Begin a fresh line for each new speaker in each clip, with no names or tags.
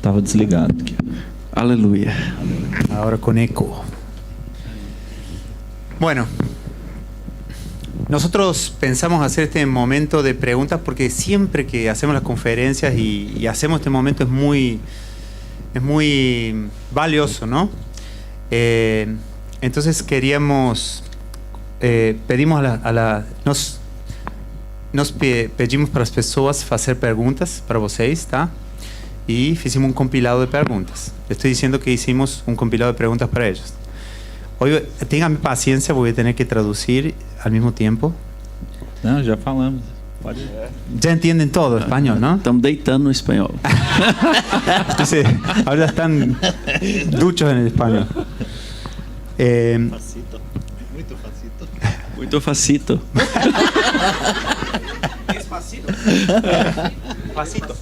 Estava desligado aqui.
Aleluya.
Ahora con eco. Bueno, nosotros pensamos hacer este momento de preguntas porque siempre que hacemos las conferencias y hacemos este momento es muy valioso, ¿no? Entonces queríamos, pedimos pedimos para as pessoas fazer perguntas para vocês, tá? E fizemos um compilado de perguntas. Estou dizendo que hicimos um compilado de perguntas para eles. Hoje, tenham paciência, vou ter que traduzir ao mesmo tempo.
Não, já falamos. Pode.
Já entendem todo o espanhol, não?
Estamos deitando no espanhol.
Sí, ahora están duchos en el español.
Facito. Muito facito.
Muito facito.
Despacito. Facito.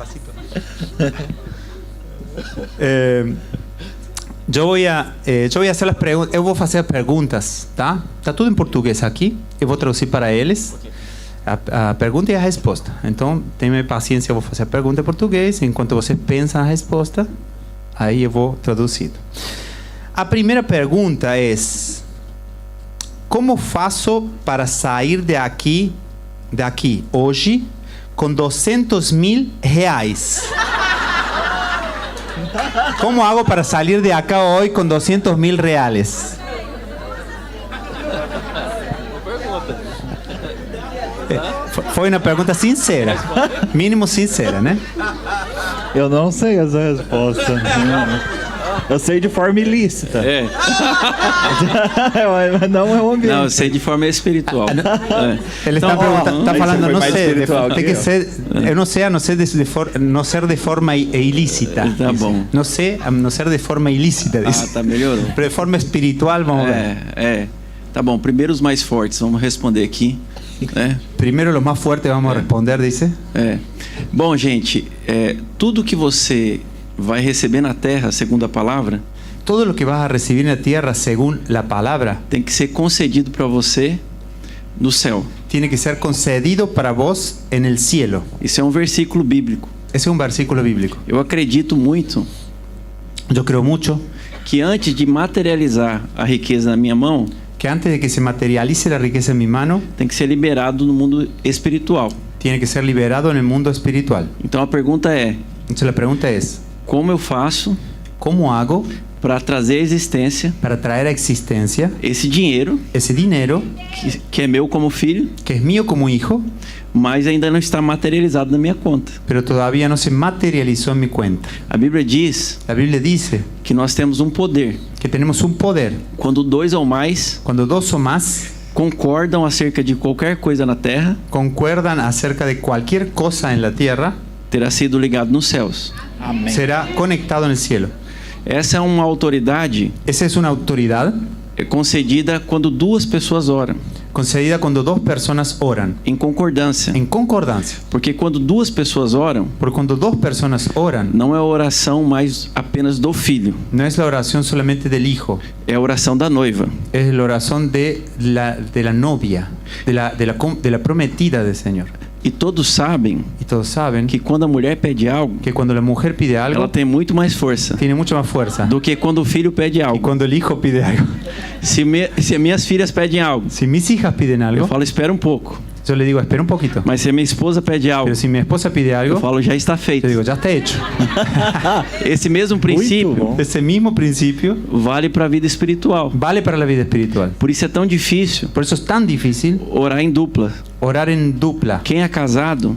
Eu vou fazer as perguntas. Eu vou fazer perguntas, tá? Tá tudo em português aqui. Eu vou traduzir para eles. A pergunta e a resposta. Então, tenha paciência, eu vou fazer a pergunta em português. Enquanto você pensa na resposta, aí eu vou traduzir. A primeira pergunta é: como faço para sair daqui hoje com 200 mil reais? Como hago para salir de acá hoy con 200 mil reales? Foi uma pergunta sincera, mínimo sincera, né?
Eu não sei essa resposta. Eu sei de forma ilícita.
É.
Mas não é um ambiente.
Não, eu sei de forma espiritual.
Ele está falando, não sei, tem que ser, eu não sei, a não ser não ser de forma ilícita.
Tá bom.
Não sei, a não ser de forma ilícita.
Tá, melhorou.
Pero de forma espiritual, vamos ver.
Tá bom, primeiro os mais fortes, vamos responder aqui.
Primeiro os mais fortes vamos responder, disse.
Bom, gente, tudo que você vai receber na terra, segundo a palavra,
todo lo que vas a recibir na terra, segundo a palavra,
tem que ser concedido para você no céu.
Tiene que ser concedido para vos en el cielo.
Isso é um versículo bíblico.
Esse é um versículo bíblico.
Eu acredito muito.
Eu creio muito
que antes de materializar a riqueza na minha mão,
que antes de que se materialice a riqueza em minha mão,
tem que ser liberado no mundo espiritual.
Tiene que ser liberado no mundo espiritual.
Então a pergunta é:
então a pergunta é:
como eu faço?
Como hago
para trazer a existência?
Para trazer a existência
esse dinheiro?
Esse dinheiro
que é meu como filho?
Que é meu como hijo?
Mas ainda não está materializado na minha conta.
Pero todavía no se materializó en mi cuenta.
A Bíblia diz que nós temos um poder.
Que temos um poder.
Quando dois ou mais concordam acerca de qualquer coisa na terra,
concuerdan acerca de qualquer coisa na terra,
terá sido ligado nos céus.
Amém. Será conectado no cielo.
Essa é uma autoridade.
Essa é uma autoridade.
É concedida quando duas pessoas oram.
Concedida quando duas pessoas oram.
Em concordância.
Em concordância.
Porque quando duas pessoas oram.
Porque quando duas pessoas oram.
Não é a oração mais apenas do filho.
Não é a oração solamente do hijo.
É a oração da noiva.
É a oração de la novia, de la prometida do Senhor.
E todos sabem que quando a mulher pede algo,
que quando a mulher pede algo,
ela tem muito mais força.
Tem muito mais força
do que quando o filho pede algo.
E quando o filho pede algo.
Se minhas filhas pedem algo,
se minhas filhas pedem algo,
eu falo espera um pouco.
Eu lhe digo espera um pouquinho.
Mas se minha esposa pede algo,
se minha esposa pede algo,
eu falo já está feito.
Eu digo já está feito.
Esse mesmo princípio,
esse mesmo princípio,
vale para a vida espiritual.
Vale para a vida espiritual.
Por isso é tão difícil.
Por isso é tão difícil
orar em dupla.
Orar em dupla.
Quem é casado,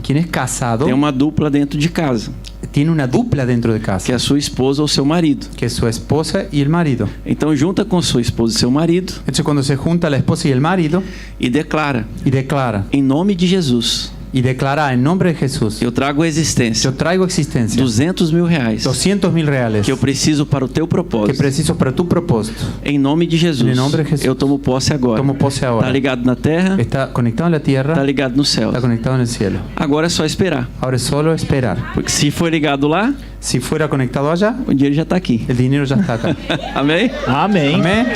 tem
uma dupla dentro de casa.
Tem uma dupla dentro de casa.
Que é a sua esposa ou seu marido.
Que é sua esposa e o marido.
Então junta com sua esposa e seu marido.
Então quando se junta a esposa e o marido.
E declara.
Em
nome de Jesus.
E declara em nome de Jesus.
Eu trago a existência.
Eu trago a existência.
200 mil reais.
200 mil reais.
Que eu preciso para o teu propósito.
Que preciso para tu propósito.
Em nome de Jesus.
Em nome de Jesus.
Eu tomo posse agora.
Tomo posse agora.
Está ligado na terra.
Está conectado na terra.
Está ligado no céu.
Está conectado no cielo.
Agora é só esperar.
Agora é só esperar.
Porque se for ligado lá,
se for conectado allá,
o dinheiro já está aqui.
O dinheiro já está aqui.
Amém?
Amém.
Amém.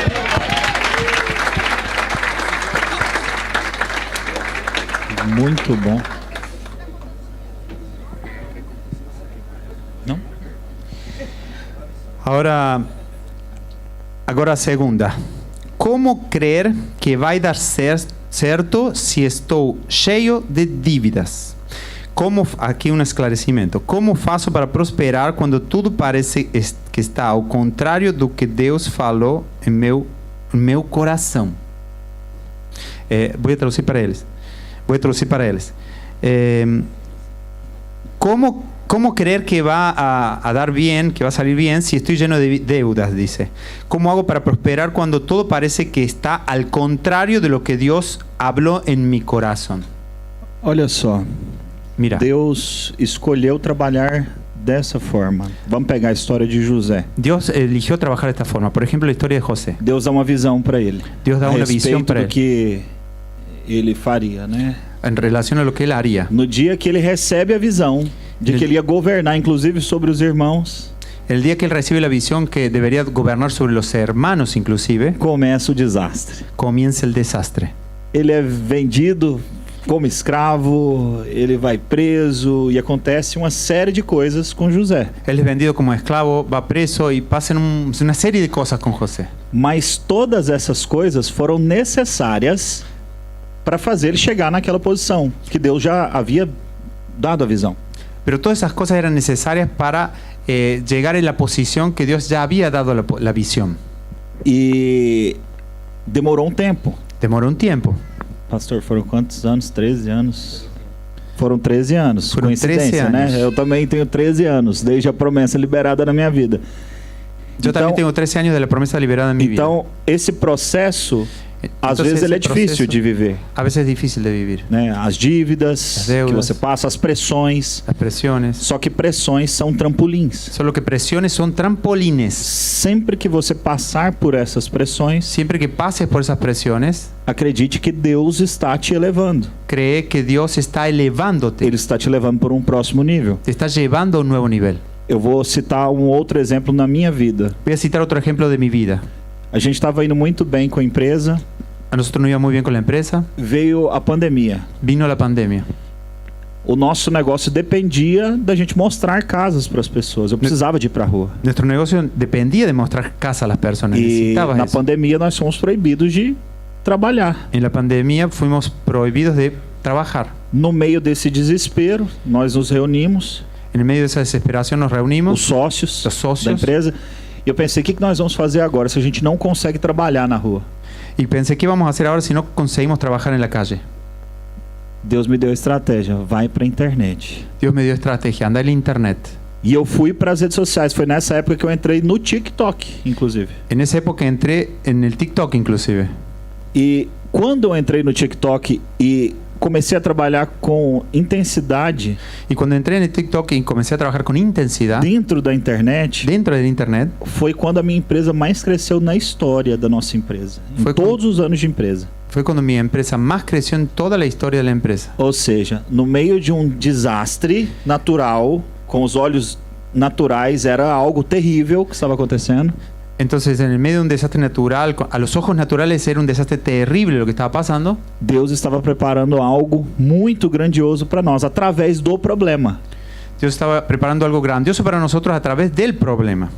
Muito bom.
Agora a segunda. Como crer que vai dar certo se estou cheio de dívidas? Aqui um esclarecimento. Como faço para prosperar quando tudo parece que está ao contrário do que Deus falou em meu coração? Vou traduzir para eles. ¿Cómo creer que va a dar bien, que va a salir bien si estoy lleno de deudas? Dice. ¿Cómo hago para prosperar cuando todo parece que está al contrario de lo que Dios habló en mi corazón?
Olha só,
Mira,
Deus escolheu trabalhar dessa forma. Vamos pegar a história de José.
Dios eligió trabajar de esta forma. Por ejemplo, la historia de José.
Deus dá uma visão para ele.
Deus dá
a
uma visão
respeito
para
do
ele
que ele faria, né?
en relación a lo que él haría.
No dia que ele recebe a visão de que ele ia governar, inclusive sobre os irmãos,
El día que él recibe la visión que debería gobernar sobre los hermanos, inclusive,
começa o desastre.
comienza el desastre.
Ele é vendido como escravo, ele vai preso e acontece uma série de coisas com José.
Él es vendido como esclavo, va preso y pasan una serie de cosas con José.
Mas todas essas coisas foram necessárias para fazer ele chegar naquela posição que Deus já havia dado a visão.
Pero todas esas cosas eran necesarias para llegar en la posición que Dios ya había dado la visión.
E demorou um tempo.
Demoró un tiempo.
Pastor, foram quantos anos? 13 anos. Foram 13 anos.
Foram 13
Coincidência,
anos.
né? Eu também tenho 13 anos, desde a promessa liberada na minha vida.
Yo también tengo 13 años de la promesa liberada en mi vida.
Então, esse processo, às vezes ele é difícil de viver,
A veces es difícil de vivir.
né? As dívidas
As deudas.
que você passa, as pressões.
Las presiones.
Só que pressões são trampolins.
Solo que presiones son trampolines.
Sempre que você passar por essas pressões,
Siempre que pases por esas presiones,
acredite que Deus está te elevando.
cree que Dios está elevándote.
Ele está te levando para um próximo nível.
Te está llevando a un nuevo nivel.
Eu vou citar um outro exemplo na minha vida.
Voy a citar otro ejemplo de mi vida.
A gente estava indo muito bem com a empresa,
A nosotros nos iba muy bien con la empresa.
veio a pandemia.
Vino la pandemia.
O nosso negócio dependia da gente mostrar casas para as pessoas. Eu precisava de ir para a rua.
Nuestro negocio dependía de mostrar casa a las personas.
E
Necesitaba
na
eso.
pandemia nós fomos proibidos de trabalhar.
En la pandemia fuimos prohibidos de trabajar.
No meio desse desespero, nós nos reunimos,
En el medio de esa desesperación nos
os
reunimos,
sócios
los socios,
da empresa, e eu pensei, o que nós vamos fazer agora se a gente não consegue trabalhar na rua?
y pensé, ¿qué vamos a hacer ahora si no conseguimos trabajar en la calle?
Deus me deu a estratégia, vai para a internet.
Dios me dio estrategia, anda en la internet.
E eu fui para as redes sociais. Foi nessa época que eu entrei no TikTok, inclusive.
En esa época entré en el TikTok inclusive.
E quando eu entrei no TikTok e comecei a trabalhar com intensidade
Y cuando entré en el TikTok y comencé a trabajar con intensidad
dentro da internet,
dentro del internet,
foi quando a minha empresa mais cresceu na história da nossa empresa. Em
Foi
todos os anos de empresa.
fue cuando mi empresa más creció en toda la historia de la empresa.
Ou seja, no meio de um desastre natural, com os olhos naturais, era algo terrível que estava acontecendo.
Entonces, en el medio de un desastre natural, a los ojos naturales era un desastre terrible lo que estaba pasando.
Deus estava preparando algo muito grandioso para nós, através do problema.
Dios estaba preparando algo grandioso para nosotros a través del problema.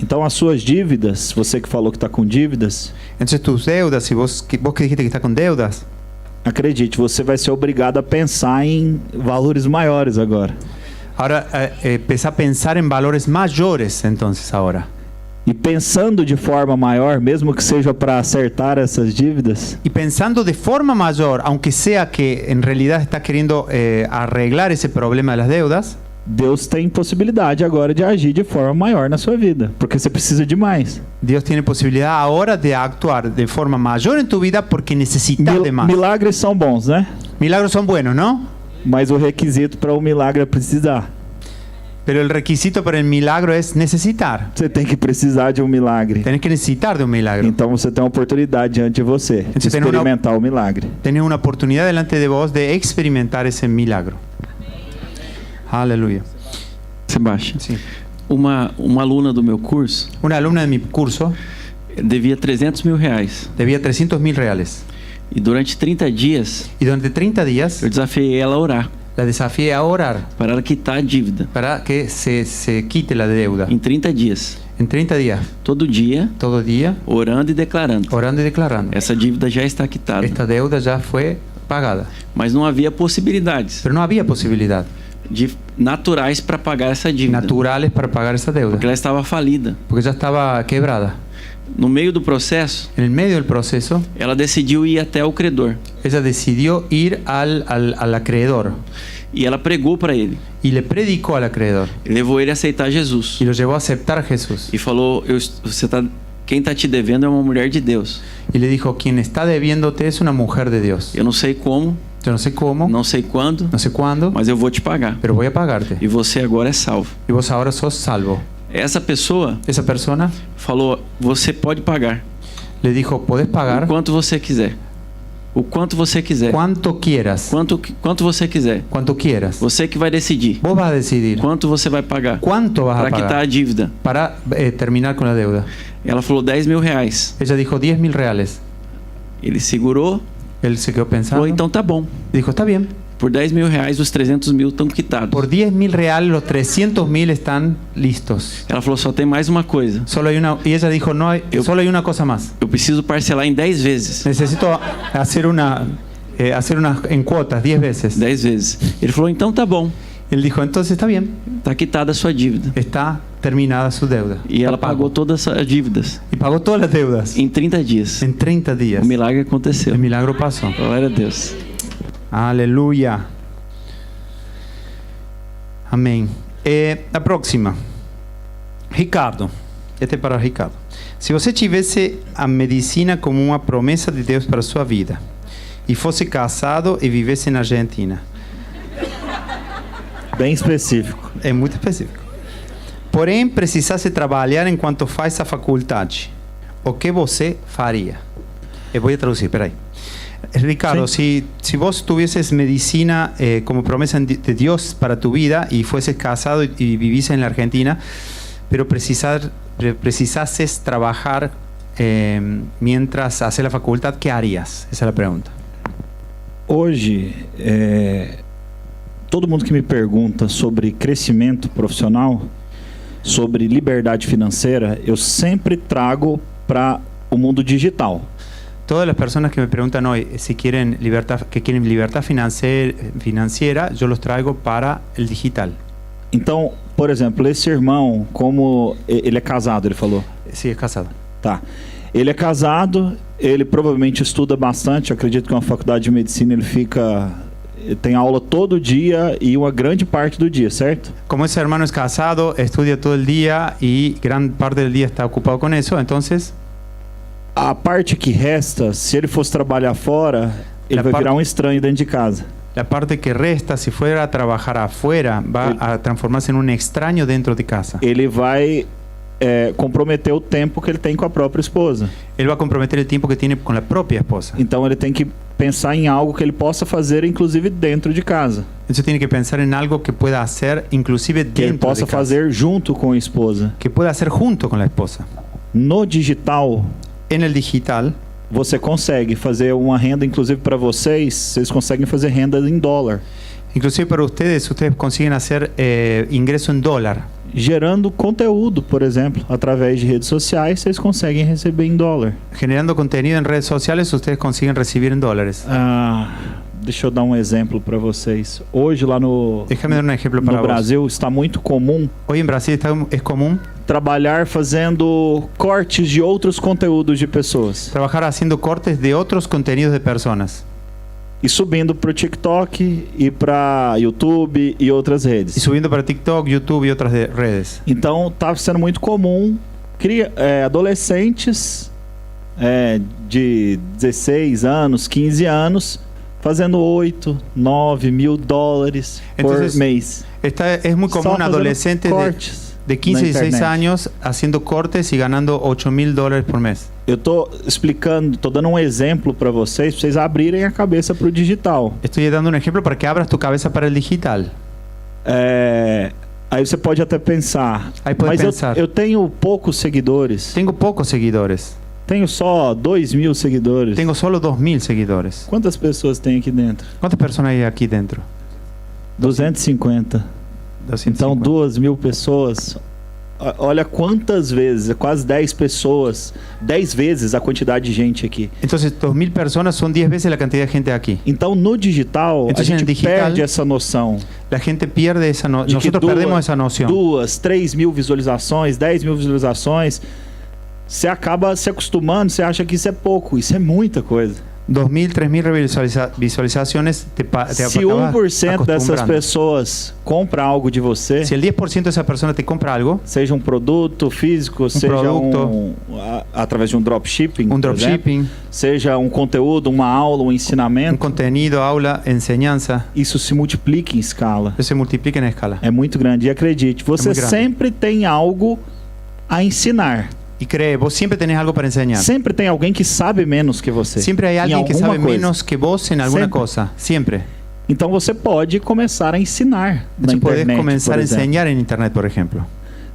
Então, as suas dívidas, você que falou que está com dívidas,
Entonces, tus deudas, si vos que dijiste que estás con deudas,
acredite, você vai ser obrigado a pensar em valores maiores agora.
ahora empezá a pensar en valores mayores, entonces, ahora.
E pensando de forma maior, mesmo que seja para acertar essas dívidas,
Y pensando de forma mayor, aunque sea que en realidad estás queriendo arreglar ese problema de las deudas,
Deus tem possibilidade agora de agir de forma maior na sua vida, porque você precisa de mais.
Dios tiene posibilidad ahora de actuar de forma mayor en tu vida porque necesitas de más.
Milagres são bons, né?
Milagros son buenos, ¿no?
Mas o requisito para o milagre é precisar.
Pero el requisito para el milagro es necesitar.
Você tem que precisar de um milagre.
Tenés que necesitar de un milagro.
Então você tem uma oportunidade diante de você de
Você tem uma-
experimentar o milagre.
Tenés una oportunidad delante de vos de experimentar ese milagro. Aleluya.
Sebastião,
Sí.
uma aluna do meu curso
Una alumna de mi curso
devia R$300 mil.
debía 300.000 reales.
E durante 30 dias
Y durante 30 días
eu desafiei ela a orar.
La desafié a orar
para ela quitar a dívida
para que se quite la deuda.
em 30 dias.
En 30 días,
Todo dia,
todo día,
orando e declarando.
orando y declarando.
Essa dívida já está quitada.
Esta deuda ya fue pagada.
Mas não havia possibilidades
Pero no había posibilidad
naturais para pagar essa dívida.
naturales para pagar esa deuda,
Porque ela estava falida.
porque ya estaba quebrada.
No meio do processo,
En el medio del proceso,
ela decidiu ir até o credor.
ella decidió ir al acreedor
E ela pregou para ele.
y le predicó al acreedor
E levou ele a aceitar Jesus.
y lo llevó a aceptar a Jesús.
E falou: quem está te devendo é uma mulher de Deus.
Y le dijo, quien está debiéndote es una mujer de Dios.
Eu não sei como,
Yo no sé cómo,
não sei quando,
no sé cuándo,
mas eu vou te pagar.
pero voy a pagarte.
E você agora é salvo.
Y vos ahora sos salvo.
Essa pessoa
Esa persona
falou: você pode pagar
le dijo, podés
o
pagar
quanto você quiser. O quanto você quiser.
cuanto quieras.
Quanto você quiser.
Cuanto quieras.
Você que vai decidir
Vos vas a decidir
quanto você vai pagar
cuánto vas a
para quitar a
pagar
dívida.
para terminar con la deuda.
Ela falou R$10.000.
Ella dijo 10.000 reales.
Ele segurou,
Él se quedó pensando.
falou: então tá bom.
Dijo, está bien.
Por R$10.000, os 300.000 estão quitados.
Por 10.000 reales, los 300.000 están listos.
Ela falou: só tem mais uma coisa.
Solo hay una, y ella dijo, no hay, solo hay una cosa más.
Eu preciso parcelar em 10 vezes.
Necesito hacer una en cuotas, 10 veces.
10 vezes. Ele falou: então tá bom.
Él dijo, entonces está bien,
Tá quitada a sua dívida.
está terminada su deuda.
E ela
Está pago.
pagou todas as dívidas
Y pagó todas las deudas
em 30 dias.
en 30 días.
O milagre aconteceu.
El milagro pasó.
Glória a Deus.
Aleluya. Amén. La próxima. Ricardo. Este é para Ricardo. Se você tivesse a medicina como uma promessa de Deus para a sua vida e fosse casado e vivesse na Argentina,
Bem específico.
é muito específico. Porém, precisasse trabalhar enquanto faz a faculdade, o que você faria? Eu vou traduzir, peraí. Ricardo, si vos tuvieses medicina como promesa de Dios para tu vida y fueses casado y vivís en la Argentina, pero precisases trabajar mientras haces la facultad, ¿qué harías? Esa es la pregunta.
Hoje, todo mundo que me pergunta sobre crescimento profissional, sobre liberdade financeira, eu sempre trago para o mundo digital.
Todas las personas que me preguntan hoy si quieren libertad financiera, yo los traigo para el digital.
Então, por exemplo, esse irmão, como ele é casado, ele falou.
Sí, es casado.
Tá. Ele é casado, ele provavelmente estuda bastante, eu acredito que uma faculdade de medicina ele tem aula todo dia e uma grande parte do dia, certo?
Como ese hermano es casado, estudia todo el día y gran parte del día está ocupado con eso, entonces
A parte que resta, se ele fosse trabalhar fora, ele vai virar um estranho dentro de casa.
la parte que resta, si fuera a trabajar afuera, va a transformarse en un extraño dentro de casa.
Ele vai comprometer o tempo que ele tem com a própria esposa.
Él va a comprometer el tiempo que tiene con la propia esposa.
Então ele tem que pensar em algo que ele possa fazer, inclusive dentro de casa.
Entonces tiene que pensar en algo que pueda hacer, inclusive
Que ele
dentro
possa
de casa.
fazer junto com a esposa.
Que pueda hacer junto con la esposa.
No digital,
En el digital,
você consegue fazer uma renda, inclusive para vocês conseguem fazer renda em dólar,
inclusive para ustedes consiguen hacer ingreso en dólar.
gerando conteúdo, por exemplo, através de redes sociais, vocês conseguem receber em dólar.
Generando contenido en redes sociales, ustedes consiguen recibir en dólares.
Deixa eu dar um exemplo para vocês. Hoje lá
Déjame dar un ejemplo para
no
vos.
Brasil está muito comum
Hoy en Brasil es común
trabalhar fazendo cortes de outros conteúdos de pessoas
trabajar haciendo cortes de otros contenidos de personas
e subindo para o TikTok e para YouTube e outras
y
redes.
subiendo para TikTok, YouTube y otras redes.
Então está sendo muito comum adolescentes de 16 anos, 15 anos fazendo 8, 9 mil dólares
Entonces,
por mês.
Es muy
Só
común
fazendo
adolescentes
cortes
de 15
na
y 16
internet.
años haciendo cortes y ganando $8,000 por mes.
Eu tô explicando, tô dando um exemplo para vocês abrirem a cabeça para o digital.
Estoy dando un ejemplo para que abras tu cabeza para el digital.
Aí você pode até pensar,
Aí pode
mas
pensar.
eu tenho poucos seguidores,
Tengo pocos seguidores.
tenho só 2.000 seguidores.
Tengo solo 2,000 seguidores.
Quantas pessoas tem aqui dentro?
¿Cuántas personas hay aquí dentro?
250.
250.
Então, 2.000 pessoas. Olha quantas vezes, quase 10 pessoas, 10 vezes a quantidade de gente aqui.
Entonces, 2.000 personas son 10 veces la cantidad de gente aquí.
Então, no digital,
Então,
a gente
no digital,
perde essa noção.
La gente pierde esa noción.
De que
Nosotros perdemos esa noción.
2, 3.000 visualizações, 10.000 visualizações. Você acaba se acostumando, você acha que isso é pouco. Isso é muita coisa.
2.000, 3.000 visualizaciones te
Se
acabas
1% dessas
acostumbrando.
pessoas compra algo de você,
Si el 10% de esa persona te compra algo,
seja um produto físico, seja
produto.
Através de um dropshipping,
un
por exemplo,
dropshipping,
seja um conteúdo, uma aula, um
un
ensinamento,
contenido, aula, enseñanza,
isso se multiplica em escala.
eso se multiplica en escala.
É muito grande. E acredite, você
muito grande.
sempre tem algo a ensinar.
Y cree, vos siempre tenés algo para enseñar.
Sempre tem alguém que sabe menos que você.
Siempre hay
em
alguien que
alguma
sabe
coisa.
menos que vos en alguna
Siempre.
cosa. Siempre.
Então você pode começar a ensinar na
Entonces podés
internet,
comenzar
por
a
exemplo.
enseñar en internet, por ejemplo.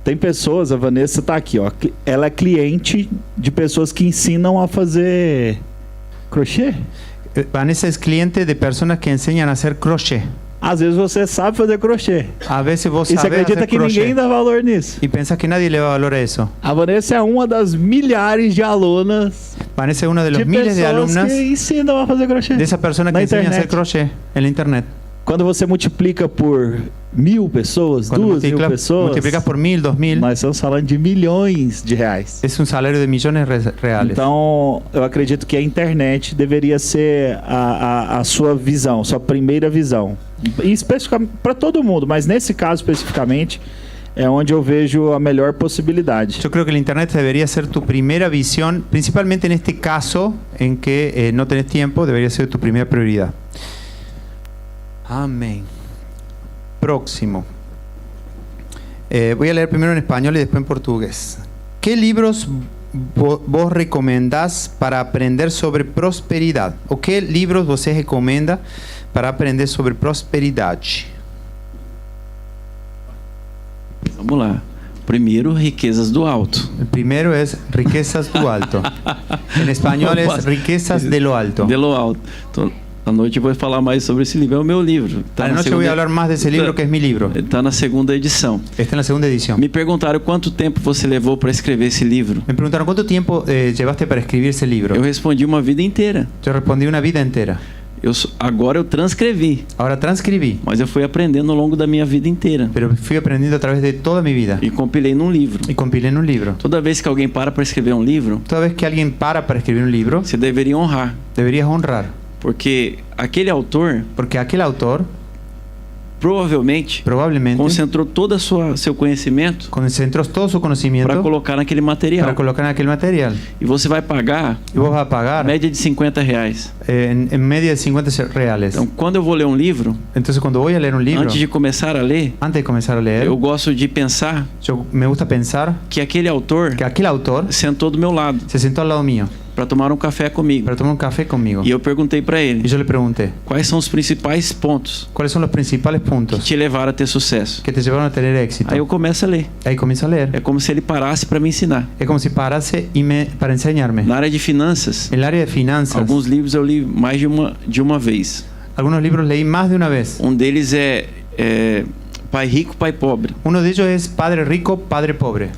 Tem pessoas, a Vanessa tá aqui, ó. Ela é cliente de pessoas que ensinam a fazer crochê.
Vanessa es cliente de personas que enseñan a hacer crochet.
Às vezes você sabe fazer crochê.
A veces vos
E você
sabés
acredita
hacer
que
crochet.
ninguém dá valor nisso.
Y pensás que nadie le va a valor a eso.
A Vanessa é uma das milhares de alunas
Vanessa es una de los
de
miles de
pessoas
alumnas
que ensinam a fazer crochê.
de esa persona que
na
enseña a hacer
internet.
crochet en la internet.
Quando você multiplica por 1.000 pessoas,
Cuando
2.000 pessoas,
multiplicas por 1.000, 2.000,
nós estamos falando de milhões de reais.
es un salario de millones reales.
Então, eu acredito que a internet deveria ser a sua visão, sua primeira visão. E especificamente para todo mundo, mas nesse caso especificamente é onde eu vejo a melhor possibilidade.
Yo creo que la internet debería ser tu primera visión, principalmente en este caso en que no tenés tiempo, debería ser tu primera prioridad. Amén. Próximo. Voy a leer primero en español y después en portugués. ¿Qué libros vos recomendás para aprender sobre prosperidad? ¿O qué libros vos recomenda para aprender sobre prosperidad?
Vamos lá. Primeiro, Riquezas do Alto.
El primero es Riquezas do Alto. En español es Riquezas de lo Alto.
De lo Alto. Então, à noite eu vou falar mais sobre esse livro. É o meu livro.
A la noche voy a hablar más de ese libro que es mi libro.
Está na segunda edição.
Está en la segunda edición.
Me perguntaram quanto tempo você levou para escrever esse livro.
Me preguntaron cuánto tiempo llevaste para escribir ese libro.
Eu respondi uma vida inteira.
Yo respondí una vida entera.
Agora eu transcrevi,
Ahora transcribí,
mas eu fui aprendendo ao longo da minha vida inteira.
pero fui aprendiendo a través de toda mi vida.
E compilei num livro.
Y compilé en un libro.
Toda vez que alguém para escrever um livro,
Toda vez que alguien para escribir un libro,
você deveria honrar.
deberías honrar.
Porque aquele autor
Porque aquel autor
provavelmente
probablemente
concentrou todo seu conhecimento
concentró todo su conocimiento
para colocar naquele material.
para colocar en aquel material.
E você vai pagar
Y vos vas a pagar
média de R$50.
en media de 50 reales.
Então, quando eu vou ler um livro,
Entonces cuando voy a leer un libro,
antes de começar a ler,
antes de comenzar a leer,
eu gosto de pensar
me gusta pensar
que aquele autor
que aquel autor
sentou do meu lado
se sentó al lado mío
para tomar um café comigo.
para tomar un café conmigo.
E eu perguntei para
Y
ele
yo le pregunté,
quais são os principais pontos
¿cuáles son los principales
que
puntos
te levaram a ter sucesso.
que te llevaron a tener éxito?
Aí eu começo a ler.
Ahí comienzo a leer.
É como se ele parasse para me ensinar.
Es como si parase para enseñarme.
Na área de finanças,
En el área de finanzas,
alguns livros eu li mais de uma vez.
algunos libros leí más de una vez.
Um deles é Pai Rico, Pai Pobre.
Uno de ellos es Padre Rico, Padre Pobre.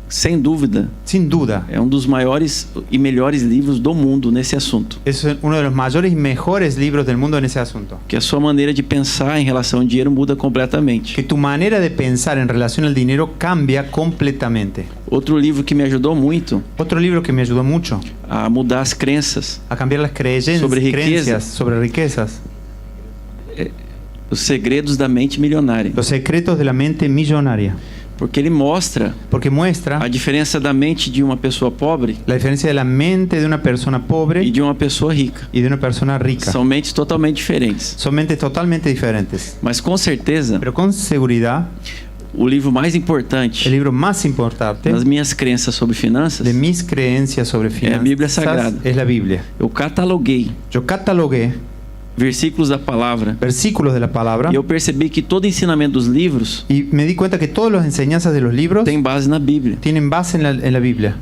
Sem dúvida,
Sin duda,
é um dos maiores e melhores livros do mundo nesse assunto.
es uno de los mayores y mejores libros del mundo en ese asunto.
Que a sua maneira de pensar em relação ao dinheiro muda completamente.
Que tu manera de pensar en relación al dinero cambia completamente.
Outro livro que me ajudou muito
Otro libro que me ayudó mucho
a mudar as crenças,
a cambiar las creencias sobre riquezas.
Os Segredos da Mente Milionária.
Los secretos de la mente millonaria.
Porque ele mostra
Porque muestra
a diferença da mente de uma pessoa pobre
la diferencia de la mente de una persona pobre
e de uma pessoa rica.
y de una persona rica.
São mentes totalmente diferentes.
Son mentes totalmente diferentes.
Mas com certeza,
Pero con seguridad,
o livro mais importante
el libro más importante
das minhas crenças sobre finanças,
de mis creencias sobre finanzas
a Biblia Sagrada.
es la Biblia.
eu cataloguei
Yo catalogué
versículos da palavra
versículos de la palabra
e eu percebi que todo ensinamento dos livros
y me di cuenta que todas las enseñanzas de los libros
tem base na Bíblia.
tienen base en la Biblia.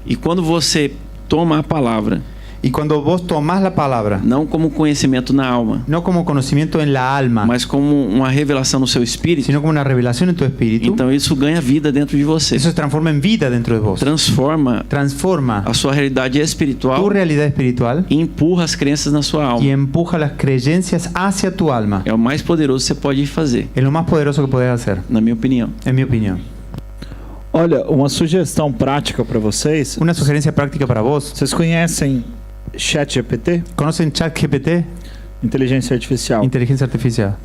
E quando você toma a palavra
Y cuando vos tomás la palabra,
não como conhecimento na alma,
no como conocimiento en la alma,
mas como uma revelação no seu espírito,
sino como una revelación en tu espíritu,
então isso ganha vida dentro de você.
eso se transforma en vida dentro de vos.
Transforma
Transforma
a sua realidade
tu
espiritual
realidad espiritual
e empurra as crenças na sua
y
alma.
empuja las creencias hacia tu alma.
É o mais poderoso que você pode fazer,
Es lo más poderoso que puedes hacer,
na minha opinião.
en mi opinión.
Olha, uma sugestão prática para vocês.
Una sugerencia práctica para vos.
Vocês conhecem ChatGPT?
¿Conocen ChatGPT?
Inteligência artificial.
Inteligencia artificial.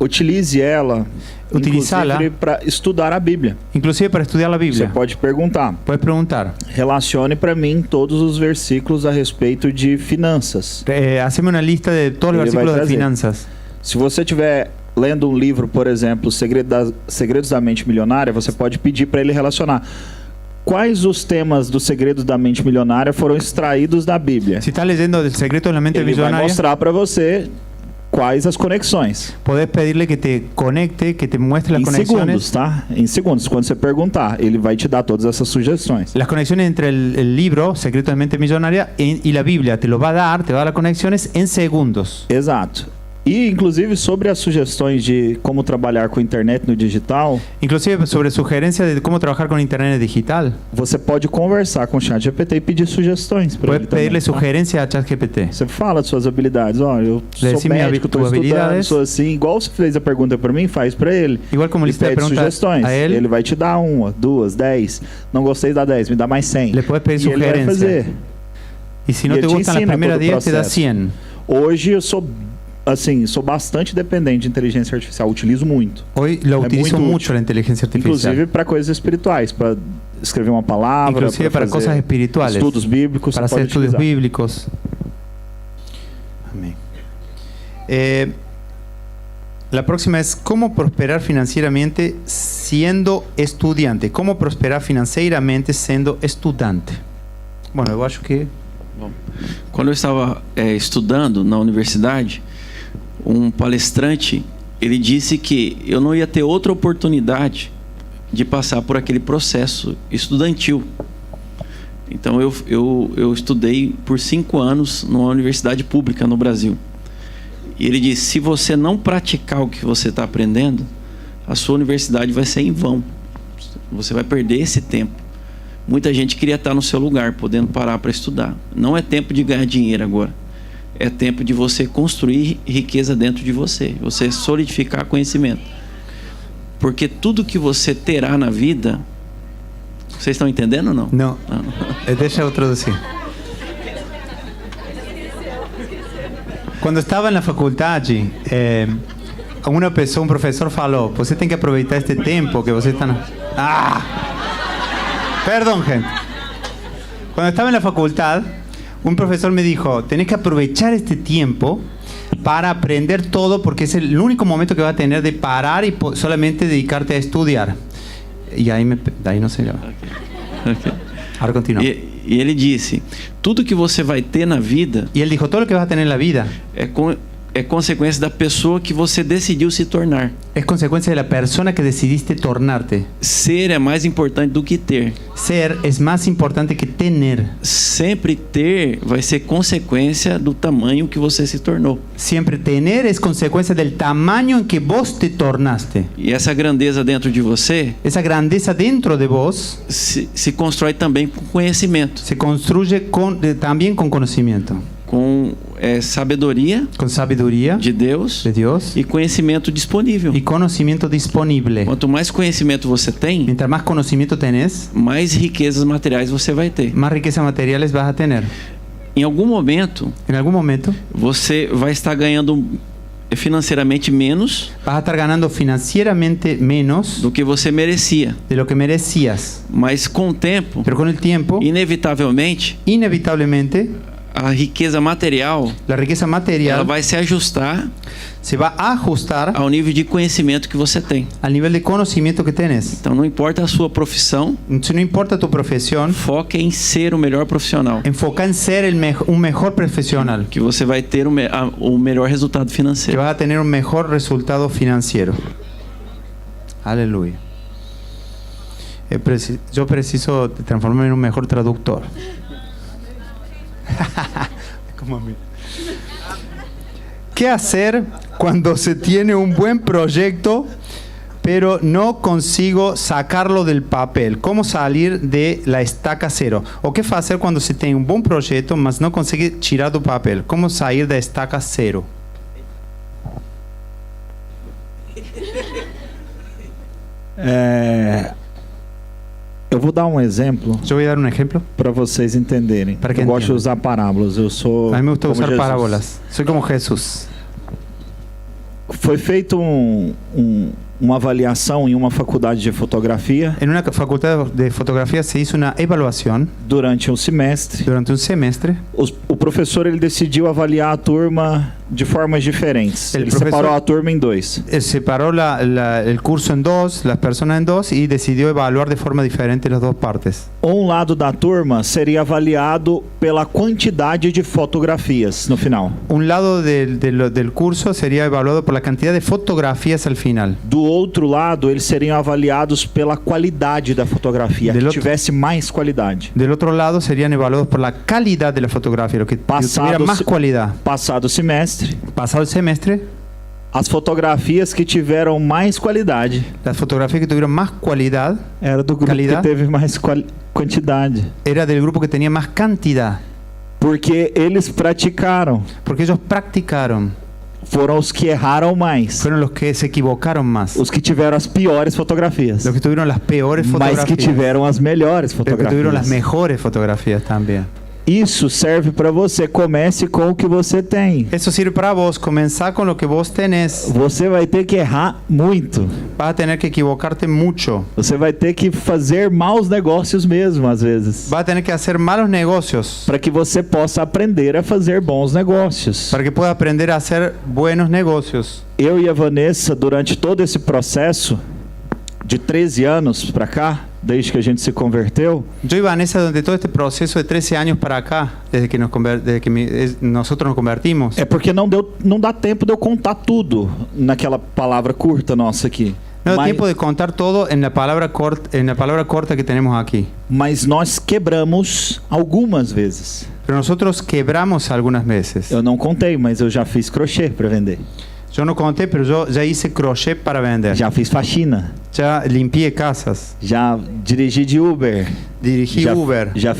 Utilize ela,
Utilizá-la.
para estudar a Bíblia.
Inclusive para estudiar la
Você
Biblia.
pode perguntar.
Puedes preguntar.
Relacione para mim todos os versículos a respeito de finanças.
Haceme una lista de todos los
Ele vai
versículos de
trazer.
finanzas.
Se você estiver lendo um livro, por exemplo, Segredos da Mente Milionária, você pode pedir para ele relacionar quais os temas do Segredos da Mente Milionária foram extraídos da Bíblia.
Si estás leyendo El secreto de la mente
Ele vai
millonaria,
mostrar para você quais as conexões.
podés pedirle que te conecte, que te muestre las
Em
conexiones.
segundos, tá? Em segundos. Quando você perguntar, ele vai te dar todas essas sugestões.
Las conexiones entre el libro Secreto de la Mente Millonaria y la Biblia. Te lo va a dar, te va a dar las conexiones en segundos.
Exato. E, inclusive, sobre as sugestões de como trabalhar com internet no digital,
Inclusive sobre sugerencias de cómo trabajar con Internet digital.
você pode conversar com o ChatGPT e pedir sugestões para
Puedes
ele também,
pedirle
tá?
sugerencias a ChatGPT.
Você fala de suas habilidades. Ó, eu sou
Decime
médico, estou
tuas
estudando,
habilidades.
sou assim. Igual você fez a pergunta para mim, faz para ele.
Igual como
E
le hiciste la
pede
pregunta
sugestões.
a él,
Ele vai te dar 1, 2, 10. Não gostei da 10, me dá mais 100.
le puedes pedir
E ele vai
sugerencias.
fazer.
Y si no
Y
te
él te
gustan las
ensina
primeras
todo el
10, te da
proceso.
100.
Hoje eu sou bastante dependente de inteligência artificial. Utilizo muito.
Hoy lo utilizo
muy
mucho la inteligencia artificial.
Inclusive para coisas espirituais, para escrever uma palavra,
Inclusive para
fazer
cosas espirituales.
estudos bíblicos,
Para
você
hacer
pode
estudios
utilizar.
bíblicos. Amén. La próxima es cómo prosperar financieramente siendo estudiante. ¿Cómo prosperar financeiramente sendo estudante? Bueno, eu acho que
Bom, quando eu estava estudando na universidade, um palestrante, ele disse que eu não ia ter outra oportunidade de passar por aquele processo estudantil. Então eu estudei por 5 anos numa universidade pública no Brasil. E ele disse, se você não praticar o que você está aprendendo, a sua universidade vai ser em vão. Você vai perder esse tempo. Muita gente queria estar no seu lugar, podendo parar para estudar. Não é tempo de ganhar dinheiro agora. É tempo de você construir riqueza dentro de você. Você solidificar conhecimento. Porque tudo que você terá na vida... Vocês estão entendendo ou não?
no. Deixa eu traduzir. Quando estava na faculdade, uma pessoa, um professor falou: você tem que aproveitar este tempo que você está na... Perdón, gente. Cuando estaba en la facultad, un profesor me dijo, tenés que aprovechar este tiempo para aprender todo porque es el único momento que vas a tener de parar y solamente dedicarte a estudiar. Y ahí no sé.
Ok.
Ahora continúa.
E ele disse, tudo que você vai ter na vida
Y él dijo, todo lo que vas a tener en la vida
é consequência da pessoa que você decidiu se tornar.
es consecuencia de la persona que decidiste tornarte.
Ser é mais importante do que ter.
Ser es más importante que tener.
Sempre ter vai ser consequência do tamanho que você se tornou.
Siempre tener es consecuencia del tamaño en que vos te tornaste.
E essa grandeza dentro de você
Esa grandeza dentro de vos
se constrói também com conhecimento,
se construye también con conocimiento,
com sabedoria
con sabiduría
de Deus
de Dios
e conhecimento disponível.
y conocimiento disponible.
Quanto mais conhecimento você tem,
Mientras más conocimiento tenés,
mais riquezas materiais você vai ter.
más riquezas materiales vas a tener.
Em algum momento,
En algún momento
você vai estar ganhando financeiramente menos
vas a estar ganando financieramente menos
do que você merecia.
de lo que merecías.
Mas com o tempo,
Pero con el tiempo,
inevitavelmente,
inevitablemente,
a riqueza material
la riqueza
ela
material
vai se ajustar
se va a ajustar
ao nível de conhecimento que você tem.
al nivel de conocimiento que tenés.
Então não importa a sua profissão,
Si no importa tu profesión,
foque em ser o melhor profissional,
enfoca en ser un mejor profesional,
que você vai ter o melhor resultado
que
financeiro.
vas a tener un mejor resultado financiero. Aleluya. Yo preciso transformarme en un mejor traductor. Como a mí. ¿Qué hacer cuando se tiene un buen proyecto, pero no consigo sacarlo del papel? ¿Cómo salir de la estaca cero? ¿O qué hacer cuando se tiene un buen proyecto, mas no consigue tirar do papel? ¿Cómo salir da estaca cero?
Eu vou dar um exemplo
Yo voy a dar un ejemplo.
para vocês entenderem.
Para que
Eu gosto de
entendam.
usar parábolas. Eu sou.
A mí me gusta
como
usar
Jesus.
parábolas. Soy como Jesús.
Foi feito uma avaliação em uma faculdade de fotografia
En una facultad de fotografía se hizo una evaluación
durante um semestre.
durante un semestre.
O professor ele decidiu avaliar a turma de formas diferentes.
Ele
Ele
professor-
separou a turma em dois.
Él separó el curso en dos, las personas en dos, y decidió evaluar de forma diferente las dos partes.
Lado da turma seria avaliado pela quantidade de fotografias no final.
Un lado del curso sería evaluado por la cantidad de fotografías al final.
Do outro lado, eles seriam avaliados pela qualidade da fotografia,
Del
que
outro-
tivesse mais qualidade.
Del otro lado serían evaluados por la calidad de la fotografía, lo que tuviera más cualidad.
Passado o semestre,
Pasado el semestre,
as fotografias que tiveram mais qualidade
las fotografías que tuvieron más cualidad
era do grupo
Qualidade?
que teve mais quantidade.
era del grupo que tenía más cantidad,
Porque eles praticaram.
porque ellos practicaron,
Foram os que erraram mais.
fueron los que se equivocaron más,
Os que tiveram as piores fotografias.
los que tuvieron las peores
Mas
fotografías,
que tiveram as melhores
los que tuvieron las
fotografias.
mejores fotografías también.
Isso serve para você. Comece com o que você tem.
Eso sirve para vos, comenzar con lo que vos tenés.
Você vai ter que errar muito.
Vas a tener que equivocarte mucho.
Você vai ter que fazer maus negócios mesmo, às vezes.
Vas a tener que hacer malos negocios
Para que você possa aprender a fazer bons negócios.
para que puedas aprender a hacer buenos negocios.
Eu e a Vanessa, durante todo esse processo, de 13 anos para cá, desde que a gente se converteu,
Yo y Vanessa, durante todo este proceso de 13 años para acá, desde que, nosotros nos convertimos,
é porque não dá tempo de eu contar tudo naquela palavra curta nossa aqui.
no da
Mas-
tiempo de contar todo en la palabra corta que tenemos aquí.
Mas nós quebramos algumas vezes.
Pero nosotros quebramos algunas veces.
Eu não contei, mas eu já fiz crochê para vender.
Yo no conté, pero yo ya hice crochet para vender.
Já fiz faxina.
Ya limpié casas,
Já dirigi de Uber.
dirigí
já,
Uber,
Já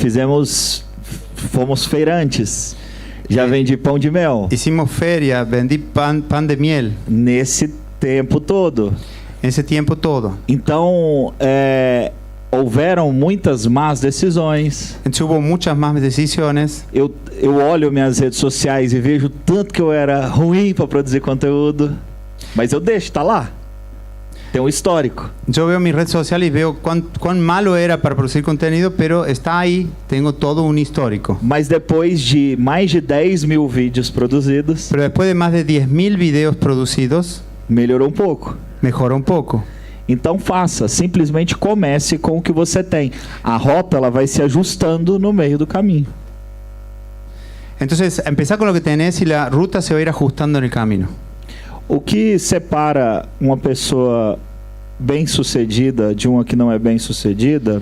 fomos feirantes. Já vendi pão de mel.
hicimos feria, vendí pan de miel.
Nesse tempo todo.
En ese tiempo todo.
Então, houveram muitas más decisões.
Entonces hubo muchas más decisiones.
Eu olho minhas redes sociais e vejo tanto que eu era ruim para produzir conteúdo. Mas eu deixo, tá lá. Tem um histórico.
Yo veo mi red social y veo cuán malo era para producir contenido, pero está ahí, tengo todo un histórico.
Mas depois de mais de 10 mil vídeos produzidos,
Pero después de más de 10.000 videos producidos,
melhorou um pouco.
mejoró un poco.
Então faça, simplesmente comece com o que você tem. A rota ela vai se ajustando no meio do caminho.
Entonces, empezá con lo que tenés y la ruta se va a ir ajustando en el camino.
O que separa uma pessoa bem-sucedida de uma que não é bem-sucedida,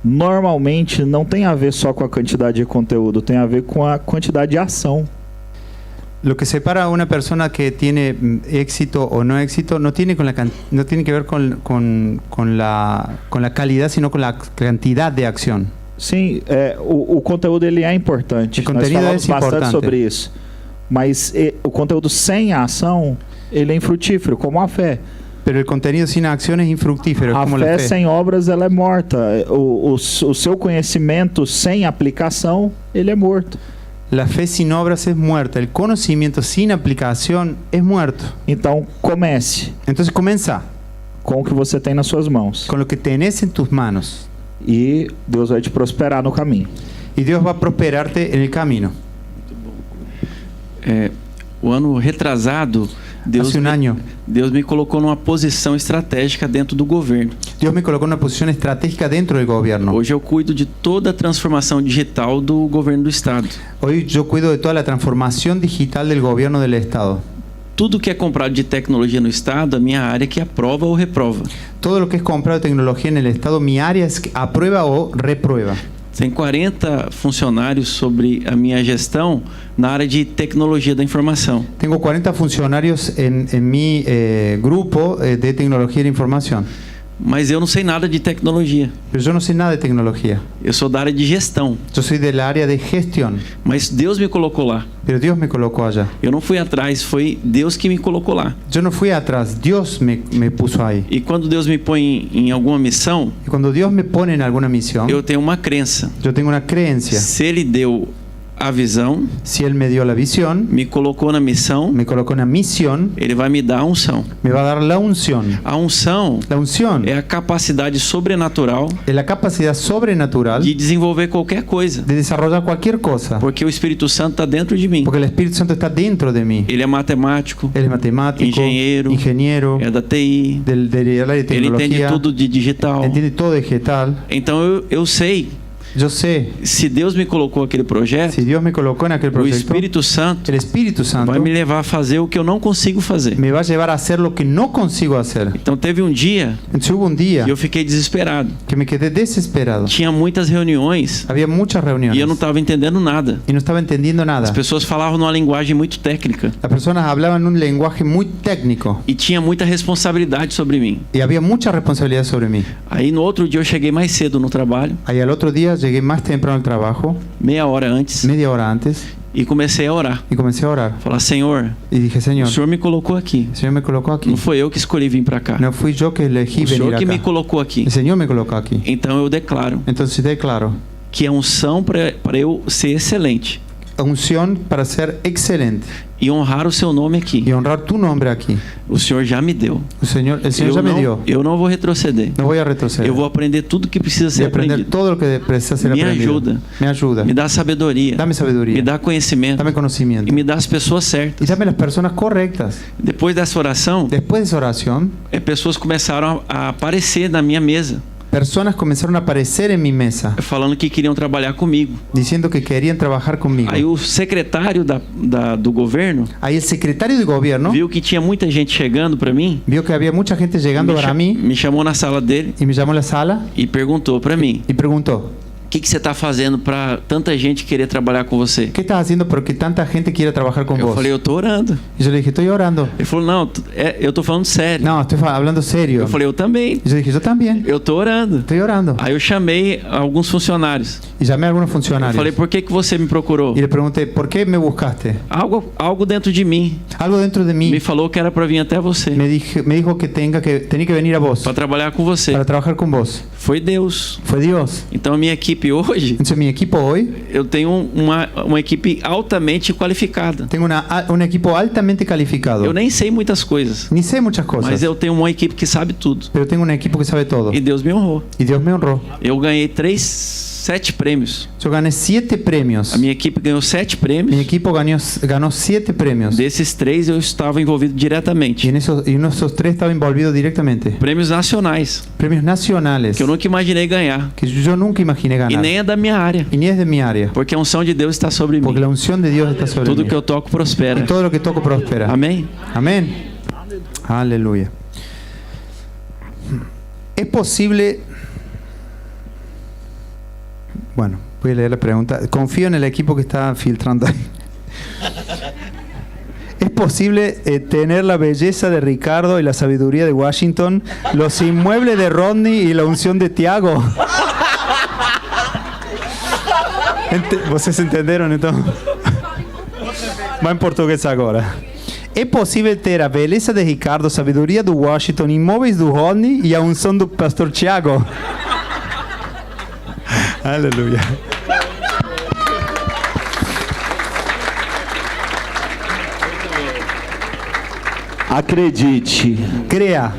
normalmente não tem a ver só com a quantidade de conteúdo, tem a ver com a quantidade de ação.
Lo que separa a una persona que tiene éxito o no éxito no tiene, no tiene que ver con la calidad, sino con la cantidad de acción.
Sim, o conteúdo ele é importante.
O conteúdo
Nós falamos
é
bastante
importante.
sobre isso. Mas o conteúdo sem a ação, ele é infrutífero, como a fé.
Pero el contenido sin acción es infructífero, es
A
como
fé
la fe.
sem obras, ela é morta. O seu conhecimento sem aplicação, ele é morto.
La fe sin obras es muerta. El conocimiento sin aplicación es muerto.
Então, comece
Entonces comienza
com o que você tem nas suas mãos.
con lo que tenés en tus manos.
E Deus vai te prosperar no caminho.
Y Dios va a prosperarte en el camino.
O ano retrasado,
Hace un año,
Deus me colocou numa posição estratégica dentro do governo.
Dios me colocó en una posición estratégica dentro del gobierno.
Hoje eu cuido de toda a transformação digital do governo do estado.
Hoy yo cuido de toda la transformación digital del gobierno del Estado.
Tudo que é comprado de tecnologia no estado, a minha área que aprova ou reprova.
Todo lo que es comprado de tecnología en el Estado, mi área es que aprueba o reprueba.
Tem 40 funcionários sobre a minha gestão na área de tecnologia da informação.
Tengo 40 funcionarios en mi grupo de tecnología de información.
Mas eu não sei nada de tecnologia.
Pero yo no sé nada de tecnología.
Eu sou da área de gestão.
Yo soy de la área de gestión.
Mas Deus me colocou lá.
Pero Dios me colocó allá.
Eu não fui atrás, foi Deus que me colocou lá.
Yo no fui atrás, Dios me puso ahí.
E quando Deus me põe em alguma missão,
Y cuando Dios me pone en alguna misión,
eu tenho uma crença.
yo tengo una creencia.
Se Ele deu a visão,
Si Él me dio la visión,
me colocou na missão,
me colocó una misión,
Ele vai me dar a unção.
me va a dar la unción.
A unção
La unción
é a capacidade sobrenatural
es la capacidad sobrenatural
de desenvolver qualquer coisa.
de desarrollar cualquier cosa.
Porque o Espírito Santo está dentro de mim.
Porque el Espíritu Santo está dentro de mí.
Ele é matemático,
Él es matemático, ingeniero,
é da TI,
del área de
ele entende
tecnología,
tudo de digital.
entiende todo digital.
Então eu sei,
Yo sé,
se Deus me colocou aquele projeto,
si Dios me colocó en aquel
o
proyecto,
Espírito Santo
el Espíritu Santo
vai me levar a fazer o que eu não consigo fazer.
me va a llevar a hacer lo que no consigo hacer.
Então teve um dia
Entonces hubo un día
que eu fiquei desesperado.
que me quedé desesperado.
Tinha muitas reuniões
Había muchas reuniones
e eu não estava entendendo nada.
y no estaba entendiendo nada.
As pessoas falavam numa linguagem muito técnica
Las personas hablaban un lenguaje muy técnico
e tinha muita responsabilidade sobre mim.
y había mucha responsabilidad sobre mí.
Aí no outro dia eu cheguei mais cedo no trabalho,
Ahí al otro día llegué más temprano al trabajo,
meia hora antes,
media hora antes,
e comecei a orar.
y comencé a orar.
Falar, Senhor,
Y dije,
o
Señor,
Senhor me colocou aqui.
el Señor me colocó aquí.
Não foi eu que escolhi vir para cá.
No fui yo que elegí
O Senhor
venir
que me
acá.
colocou aqui.
El Señor me colocó aquí.
Então eu declaro
Entonces declaro,
que a unção para eu ser excelente
unción para ser excelente
e honrar o seu nome aqui,
y honrar tu nombre aquí.
o Senhor já me deu.
El Señor
Eu
ya me dio.
eu não vou retroceder.
No voy a retroceder.
Eu vou aprender tudo que precisa
Voy
ser
a aprender
aprendido.
todo lo que precisa ser
Me
aprendido.
ajuda.
Me ayuda.
Me dá sabedoria.
Dame sabiduría.
Me dá conhecimento.
Dame conocimiento.
E me dá as pessoas
Y
certas.
dame las personas correctas.
Depois dessa oração,
Después de esa oración,
pessoas começaram a aparecer na minha mesa,
personas comenzaron a aparecer en mi mesa
falando que queriam trabalhar comigo.
diciendo que querían trabajar conmigo.
Aí o secretário do governo
Ahí el secretario de gobierno
viu que tinha muita gente chegando para mim,
vio que había mucha gente llegando para mí
me chamou na sala dele
y me llamó a la sala
e perguntou para mim:
y preguntó,
o que você está fazendo para tanta gente querer trabalhar com você?
¿qué estás haciendo porque tanta gente quiere trabajar con
Eu
vos?
falei: eu tô orando.
Y yo le dije, estoy orando.
Ele falou: não, eu tô falando sério.
No, estoy hablando serio.
Eu falei: eu também.
Y yo dije, yo también.
Eu tô orando.
Estoy orando.
Aí eu chamei alguns funcionários.
Y llamé a algunos
Eu
funcionarios.
falei: por que você me procurou?
Y le pregunté, ¿por qué me buscaste?
Algo dentro de mim
Algo dentro de mí
me falou que era para vir até você,
me dijo que tenía que venir a vos
para trabalhar com você.
para trabajar con vos.
Foi Deus.
Fue Dios.
Então a minha equipe hoje,
Entonces mi equipo hoy,
eu tenho uma equipe altamente qualificada.
tengo un equipo altamente calificado.
Eu nem sei muitas coisas,
Ni sé muchas cosas,
mas eu tenho uma equipe que sabe tudo.
pero tengo un equipo que sabe todo.
E Deus me honrou.
Y Dios me honró.
Eu ganhei 7 prêmios.
Yo gané 7 premios.
A minha equipe ganhou 7
Mi
prêmios.
equipo ganó 7 premios.
Desses 3 eu estava envolvido
Y
diretamente.
en esos 3 estaba envolvido directamente.
Prêmios nacionais,
Premios nacionales
que eu nunca imaginei ganhar.
que yo nunca imaginé
E
ganar.
nem é da minha área,
Y ni es de mi área.
porque a unção de Deus está sobre
Porque
mí.
la unción de Dios está sobre
Tudo
mí.
que eu toco prospera.
Y todo lo que toco prospera.
Amém?
Amén. Aleluya. Es posible. Bueno, voy a leer la pregunta. Confío en el equipo que está filtrando ahí. ¿Es posible tener la belleza de Ricardo y la sabiduría de Washington, los inmuebles de Rodney y la unción de Tiago? ¿Vocês entenderam então? Vai em português agora. É possível ter a beleza de Ricardo, a sabedoria do Washington, imóveis do Rodney e a unção do pastor Tiago? Aleluia.
Acredite,
Crea.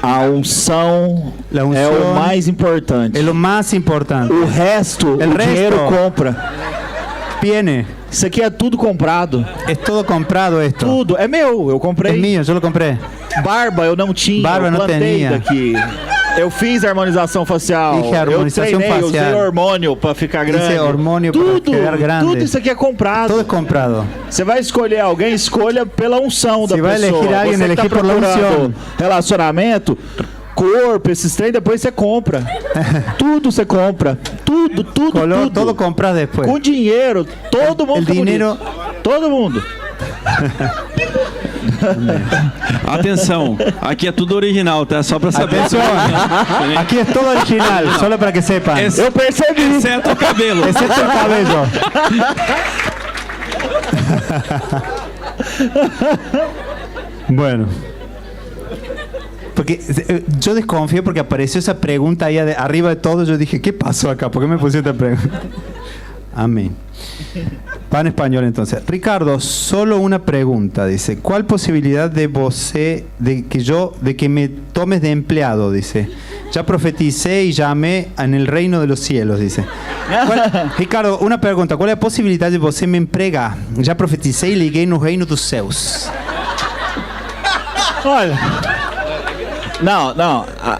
a unção
La
é
unción
o mais importante.
é o mais importante.
O resto,
El
o dinheiro
resto-
compra.
Viene.
Isso aqui é tudo comprado.
É todo comprado esto.
Tudo. É meu, eu
É
comprei.
mío, eu lo comprei.
Barba eu não tinha,
Barba
eu
não
plantei
tinha.
daqui. Eu fiz a harmonização facial.
Dije harmonização
eu treinei,
facial.
usei hormônio pra ficar grande.
Hice hormônio para
tudo,
quedar grande.
Tudo isso aqui é comprado.
Todo é comprado.
Você vai escolher alguém, escolha pela unção da
Se vai
pessoa.
elegir alguém,
Você que
elegir
tá
por la
procurando
unción.
relacionamento, corpo, esses trem, depois você compra. Tudo você compra. Tudo.
Todo compras después.
Com dinheiro, todo mundo.
El
fica
dinheiro-
bonito. Todo mundo.
Atenção, aqui é tudo original, tá? Só pra saber.
Atención, aquí es todo original, solo para que sepan.
Eu percebi.
Exceto o cabelo.
Excepto el cabello. Bueno. Porque yo desconfié porque apareció esa pregunta ahí arriba de todo. Yo dije, ¿qué pasó acá? ¿Por qué me pusieron esta pregunta? Amén. Va en español entonces. Ricardo, solo una pregunta, dice. ¿Cuál posibilidad de que me tomes de empleado? Dice. Ya profeticé y llamé en el reino de los cielos, dice. Ricardo, una pregunta. ¿Cuál es la posibilidad de você me empregar? Já profetizei e liguei no reino dos céus.
Olha. Não,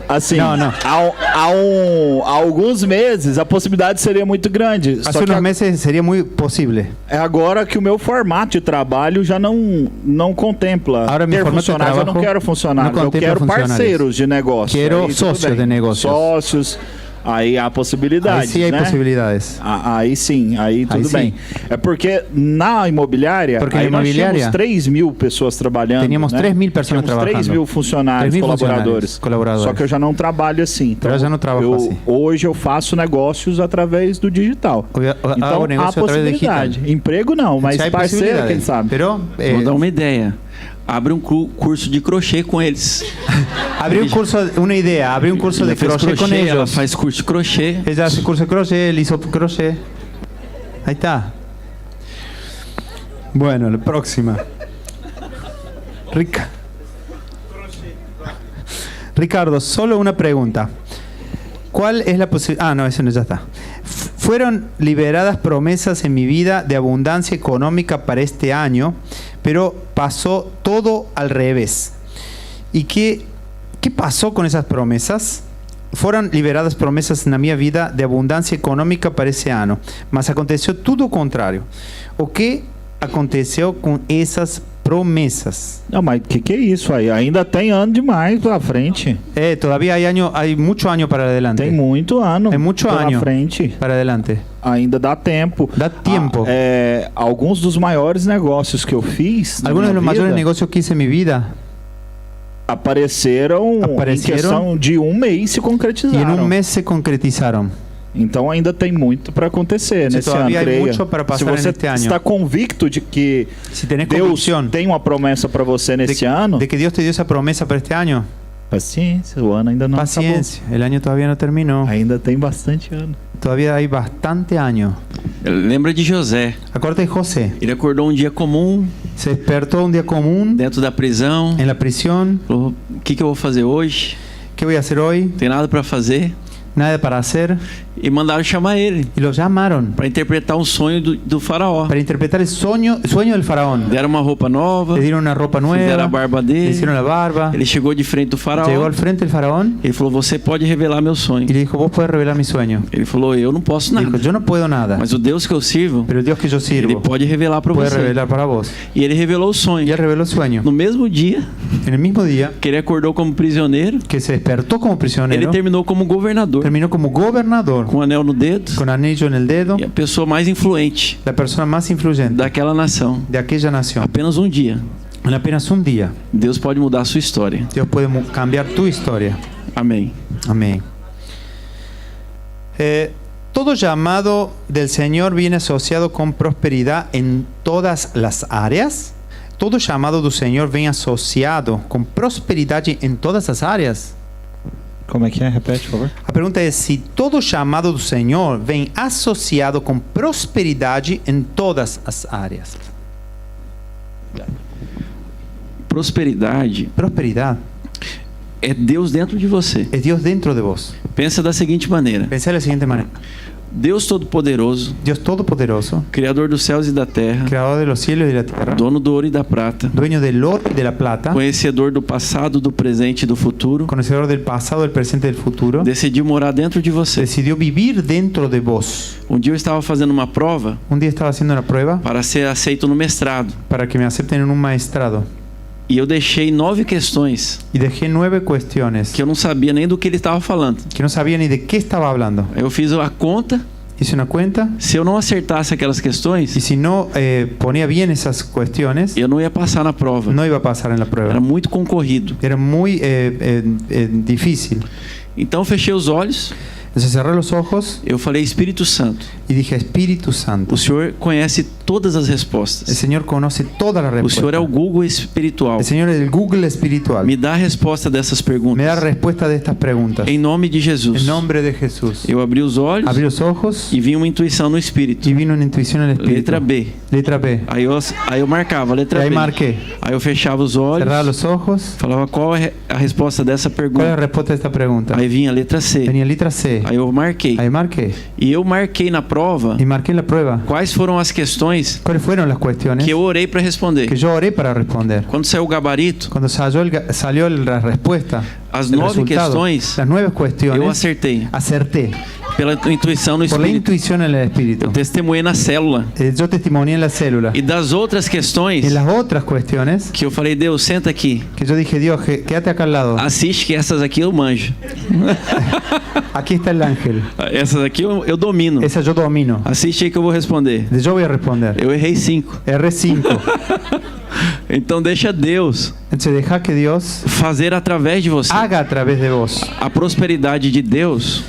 assim,
Não.
Há alguns meses a possibilidade seria muito grande.
Hace
Só que
unos meses sería muy posible.
é agora que o meu formato de trabalho já não contempla
Agora, meu
ter
formato de
funcionários. Eu não
trabalho
quero funcionários,
não
eu
contempla
quero
funcionários.
parceiros de negócio.
Quero
Aí tudo
sócios
bem.
de negócios.
Sócios, aí há possibilidades,
Ahí sí hay
né?
posibilidades.
Aí sim, aí tudo
sim.
bem. É porque na imobiliária,
Porque
aí
na
nós
imobiliária,
tínhamos 3.000 pessoas trabalhando.
teníamos
né?
3.000 pessoas
Tínhamos
trabajando.
3.000 funcionários,
3.000
colaboradores.
colaboradores.
Só que eu já não trabalho assim. Então,
Eu já não trabalho assim.
Hoje eu faço negócios através do digital. Então
Hago
há
negocio a través de digital.
possibilidade. Emprego não, mas
Sí hay
parceiro,
posibilidades.
quem sabe.
Pero
Vou dar uma ideia. Abre um curso de crochê com eles.
abrí un curso, una idea, abrí un curso de
Ele fez
crochet con
ela
ellos.
faz curso de crochê.
Ella hace curso de crochet, él hizo crochet. Ahí está. Bueno, la próxima. Ricardo, solo una pregunta. ¿Cuál es la posibilidad? Ah, no, eso no, ya está. Fueron liberadas promesas en mi vida de abundancia económica para este año, pero pasó todo al revés. ¿Y qué pasó con esas promesas? Foram liberadas promessas na minha vida de abundância econômica para esse ano, mas aconteceu tudo o contrário. O que aconteceu com essas promessas?
Não, mas que é isso aí? Ainda tem ano demais pela frente.
Todavía hay mucho año para adelante.
Tem muito ano
Tem muito
pela
ano
frente.
para adelante.
Ainda dá tempo.
Dá tempo.
Alguns dos maiores negócios que eu fiz na
Algunos de
minha
los mayores
vida
negocios que hice en mi vida
apareceram em questão de um mês se
y
concretizaram.
en un mes se concretizaron.
Então ainda tem muito para acontecer
Sí,
nesse ano,
todavía hay
creia.
mucho para pasar
Se você
en este año.
está convicto de que
Si tenés
Deus
convicción
tem uma promessa para você nesse ano,
de que Dios te dio esa promesa para este año,
paciência, o ano ainda não
paciencia. El año todavía no terminó.
acabou. Ainda tem bastante ano.
Todavía hay bastante año.
Lembra de José.
Acuérdate de José.
Ele acordou um dia comum
Se despertó un día común
dentro da prisão.
en la prisión.
Falou: o que eu vou fazer hoje?
¿Qué voy a hacer hoy?
Não tem nada para fazer.
Nada para hacer.
E mandaram chamar ele
Y lo llamaron
para interpretar um sonho do faraó.
para interpretar el sueño del faraón.
Deram uma roupa nova,
Le dieron una ropa
fizeram a
nueva,
barba
le
dele.
hicieron la barba.
Ele chegou de frente do faraó.
Llegó al frente del faraón
Ele falou: você pode revelar meu sonho.
y le dijo, vos podés revelar mi sueño.
Ele falou: eu não posso
Dijo,
nada.
yo no puedo nada,
Mas o Deus que eu sirvo,
pero el Dios que yo
ele
sirvo
pode revelar para
puede
você.
revelar para vos.
E ele revelou o
Y
sonho.
él reveló el sueño.
No mesmo dia
En el mismo día
que ele acordou como prisioneiro,
que se despertó como
ele
prisionero,
terminou como governador,
terminó como gobernador,
com um anel no dedo,
con anillo en el dedo,
e a pessoa mais influente
la persona más influyente
daquela nação.
de aquella nación.
Apenas um dia,
En apenas un día,
Deus pode mudar a sua história.
Dios puede cambiar tu historia.
Amém.
Amén. Todo llamado del Señor viene asociado con prosperidad en todas las áreas. Todo llamado del Señor viene asociado con prosperidad en todas las áreas.
Como é que é? Repete, por favor.
A pergunta é se todo chamado do Senhor vem associado com prosperidade em todas as áreas.
Prosperidade
Prosperidade
é Deus dentro de você.
é Deus dentro de vos.
Pensa da seguinte maneira:
Pensar da seguinte maneira:
Deus Todo-Poderoso,
Deus Todo-Poderoso,
Criador dos céus e da terra,
Creador de los cielos y de la tierra,
dono do ouro e da prata,
dueño del oro y de la plata,
conhecedor do passado, do presente e do futuro,
conocedor del pasado, del presente y del futuro,
decidiu morar dentro de você.
decidió vivir dentro de vos.
Um dia eu estava fazendo uma prova
Un día estaba haciendo una prueba
para ser aceito no mestrado.
para que me acepten en un maestrado.
E eu deixei 9 questões
y dejé 9 cuestiones
que eu não sabia nem do que ele estava falando.
que no sabía ni de qué estaba hablando.
Aí eu fiz a conta.
Hice una cuenta
Se eu não acertasse aquelas questões,
y si no ponía bien esas cuestiones,
eu não ia passar na prova.
no iba a pasar en la
Era
prueba.
muito concorrido.
Era muy difícil.
Então eu fechei os olhos.
Entonces cerré los ojos
Eu falei, Espírito Santo,
y dije, Espíritu Santo,
o Senhor conhece todas as
el
respostas.
Señor conoce todas las
O Senhor é o
respuestas.
Google espiritual.
El Señor es el Google espiritual.
Me dá a resposta dessas
Me da
perguntas.
respuesta de estas preguntas.
Em nome de Jesus.
En nombre de Jesús.
Eu abri os olhos
Abrí los ojos
e vi uma intuição no Espírito.
y vino una intuición en el Espíritu.
Letra B.
Letra B.
Aí eu marcava,
Y
letra
ahí
B.
marqué.
Aí eu fechava os olhos,
Cerraba los ojos.
falava qual é a resposta dessa
¿Cuál es la
pergunta.
respuesta de esta pregunta?
Aí vinha a letra C.
Venía letra C.
Aí eu marquei.
Ahí marqué.
E eu marquei na prova
Y marqué en la prueba.
quais foram as questões
¿Cuáles fueron las cuestiones
que eu orei para responder.
que yo oré para responder?
Quando saiu o gabarito,
Cuando salió la respuesta,
as
el
9
resultado,
questões
las 9
eu
cuestiones,
acertei.
acerté
Pela intuição no
por la
Espírito.
intuición en el Espíritu.
Eu testemunhei na célula.
Yo testimonié en la célula.
E das outras questões
En las otras cuestiones,
que eu falei, Deus, senta aqui.
que yo dije, Dios, quédate acá al lado.
Assiste que essas aqui eu manjo.
Aquí está el ángel.
Essas aqui eu domino.
Esa yo domino.
Assiste aí que eu vou responder.
Yo voy a responder.
Eu errei 5.
R5.
Então deixa Deus
Entonces deja que Dios
fazer através de você.
haga a través de vos.
A prosperidade de Deus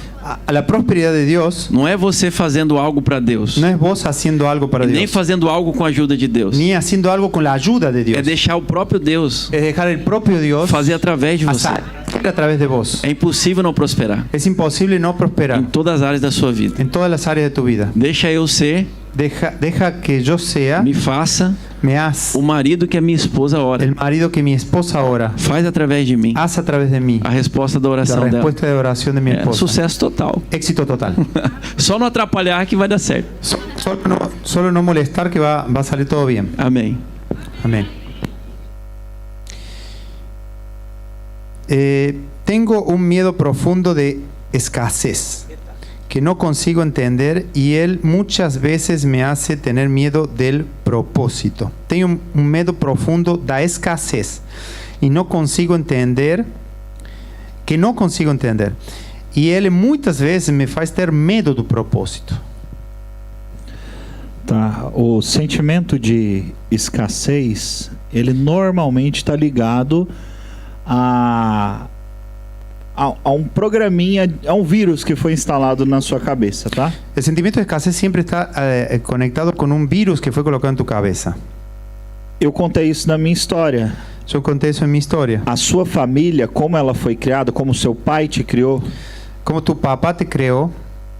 A la prosperidad de Dios
não é você fazendo algo para Deus.
no es vos haciendo algo para
Nem
Dios,
fazendo algo com a ajuda de Deus.
ni haciendo algo con la ayuda de
É
Dios.
deixar o próprio Deus
Es dejar el propio Dios
fazer através de você.
hacer a través de vos.
É impossível não prosperar
Es imposible no prosperar
em todas as áreas da sua vida.
en todas las áreas de tu vida.
Deixa eu ser,
Deja que yo sea,
me faça
me haz
o marido que a minha esposa ora.
el marido que mi esposa ora.
Faz através de mim
Haz a través de mí
a resposta da
la
oração dela.
respuesta de oración de mi
É
esposa.
sucesso total.
Éxito total.
Só não atrapalhar que vai dar certo.
Solo no molestar que va a salir todo bien.
Amém.
Amén. Tengo un miedo profundo de escasez que no consigo entender y él muchas veces me hace tener miedo del propósito. Tengo un miedo profundo da escasez y no consigo entender, que no consigo entender. E ele muitas vezes me faz ter medo do propósito.
Tá, o sentimento de escassez, ele normalmente está ligado a um programinha, a um vírus que foi instalado na sua cabeça, tá?
O sentimento de escassez sempre está conectado com um vírus que foi colocado em tu cabeça.
Eu contei isso na minha história.
Eu contei isso em minha história.
A sua família, como ela foi criada, como seu pai te criou,
Como tu papá te criou,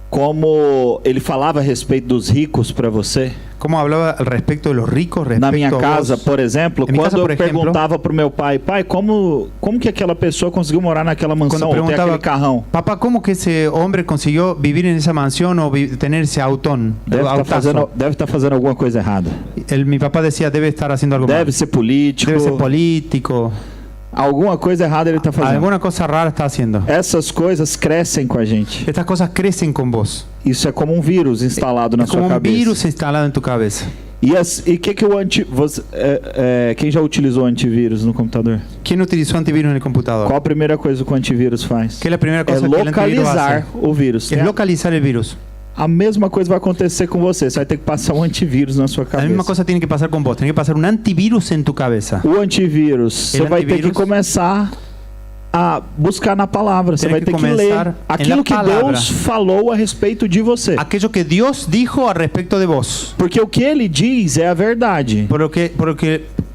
como ele falava a respeito dos ricos para você.
como falava al respecto de los ricos, respecto
Na minha
a
casa,
vos.
por exemplo,
Em minha
quando
casa,
eu
por exemplo,
perguntava pro meu pai, como que aquela pessoa conseguiu morar naquela mansão ou ter aquele carrão?
papá, ¿cómo que ese hombre consiguió vivir en esa mansión o tener ese autón?
Deve estar fazendo alguma coisa errada.
Mi papá decía, debe estar haciendo algo
Deve
mal.
ser político.
Debe ser político.
Alguma coisa errada ele está fazendo.
Alguna cosa rara está haciendo.
Essas coisas crescem com a gente.
Estas cosas crecen con vos.
Isso é como um vírus instalado na
Es
sua
como un
cabeça.
virus instalado en tu cabeza.
E que o quem já utilizou antivírus no computador?
¿Quién utilizó antivirus en el computador?
Qual a primeira coisa que o antivírus faz?
¿Qué es la primera
É
cosa que el antivirus hace?
localizar o vírus.
Es localizar el virus.
A mesma coisa vai acontecer com você. Você vai ter que passar um antivírus na sua
La
cabeça.
misma cosa tiene que pasar con vos. Tiene que pasar un antivirus en tu cabeza.
O antivírus, você vai ter que
antivírus-
começar a buscar na palavra. Você
Tem
vai
que
ter que ler
começar
aquilo
na
que
palavra.
Deus falou a respeito de você.
Aquello que Dios dijo a respecto de vos.
Porque o que ele diz é a verdade.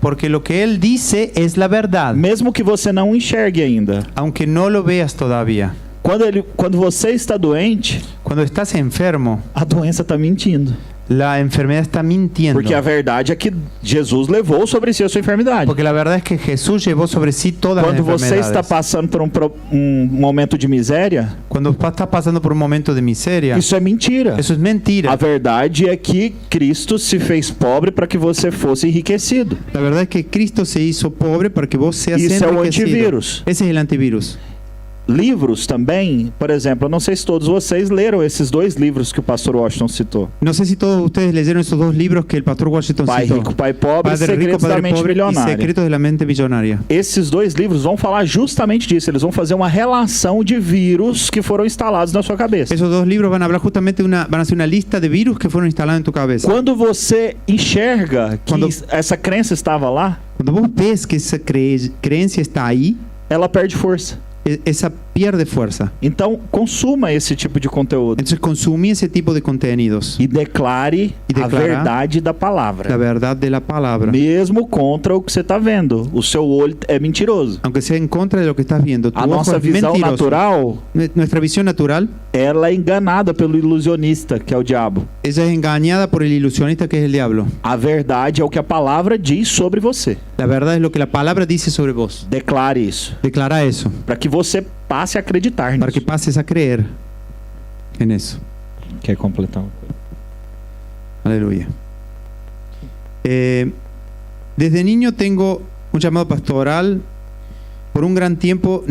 Porque lo que Él dice es la verdad.
Mesmo que você não enxergue ainda.
Aunque no lo veas todavía.
Quando você está doente,
Cuando estás enfermo,
a doença está mentindo.
la enfermedad está mintiendo.
Porque a verdade é que Jesus levou sobre si a sua enfermidade.
Porque la verdad es que Jesús llevó sobre sí todas las
Quando você
enfermedades.
está passando por um momento de miséria,
Cuando estás pasando por un momento de miseria,
isso é mentira.
eso es mentira.
A verdade é que Cristo se fez pobre para que você fosse enriquecido.
La verdad es que Cristo se hizo pobre para que vos seas
Isso é o
enriquecido.
antivírus.
Ese es el antivirus.
livros também, por exemplo, eu não sei se todos vocês leram esses 2 livros que o pastor Washington citou.
No sé si todos ustedes leyeron esos 2 libros que el pastor Washington
Pai
citó.
Rico, Pai Pobre,
Padre Rico,
Segredos da
Padre
Mente
Pobre y
Milionária.
Secretos de la Mente Millonaria.
Esses 2 livros vão falar justamente disso. Eles vão fazer uma relação de vírus que foram instalados na sua cabeça.
Esos 2 libros van a hablar justamente van a hacer una lista de virus que fueron instalados en tu cabeza.
Quando você enxerga que
Quando-
essa crença estava lá,
Cuando vos ves que esa creencia está ahí,
ela perde força.
esa pierde fuerza.
Então, consuma esse tipo de conteúdo
Entonces consumí ese tipo de contenidos.
e declare
E
a
declarar
verdade da
La
palavra.
verdad de la palabra.
Mesmo contra o que você está vendo. O seu olho é mentiroso.
Aunque sea en contra de lo que estás viendo. Tu
A
ojo
nossa
es
visão
mentiroso.
natural,
Nuestra visión natural,
ela é enganada pelo ilusionista, que é o diabo.
ella es engañada por el ilusionista que es el diablo.
A verdade é o que a palavra diz sobre você.
La verdad es lo que la palabra dice sobre vos.
Declare isso,
Declara eso,
para que você passe a acreditar
para que
nisso.
pases a creer en eso.
Quer completar uma coisa?
Aleluya. Desde niño tengo un llamado pastoral. Por un gran tiempo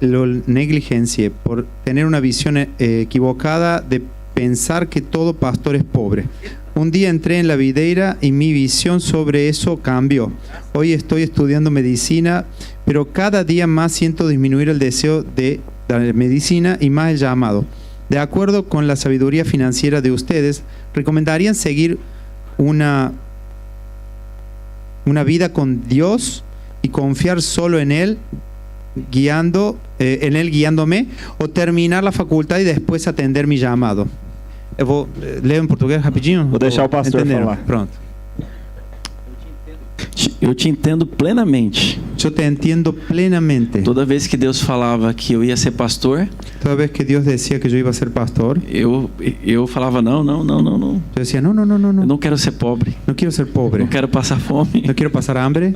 lo negligencié por tener una visión equivocada de pensar que todo pastor es pobre. Un día entré en la videira y mi visión sobre eso cambió. Hoy estoy estudiando medicina, pero cada día más siento disminuir el deseo de la medicina y más el llamado. De acuerdo con la sabiduría financiera de ustedes, ¿recomendarían seguir una vida con Dios y confiar solo en Él, guiándome, o terminar la facultad y después atender mi llamado? Eu vou ler em português rapidinho?
Vou deixar o pastor
Entenderam?
falar.
Pronto.
Eu te entendo plenamente.
Eu te entendo plenamente.
Toda vez que Deus falava que eu ia ser pastor,
Toda vez que Deus decía que yo iba a ser pastor,
eu falava não.
yo decía, no,
Eu não quero ser pobre.
no quiero ser pobre,
Não quero passar fome.
no quiero pasar hambre,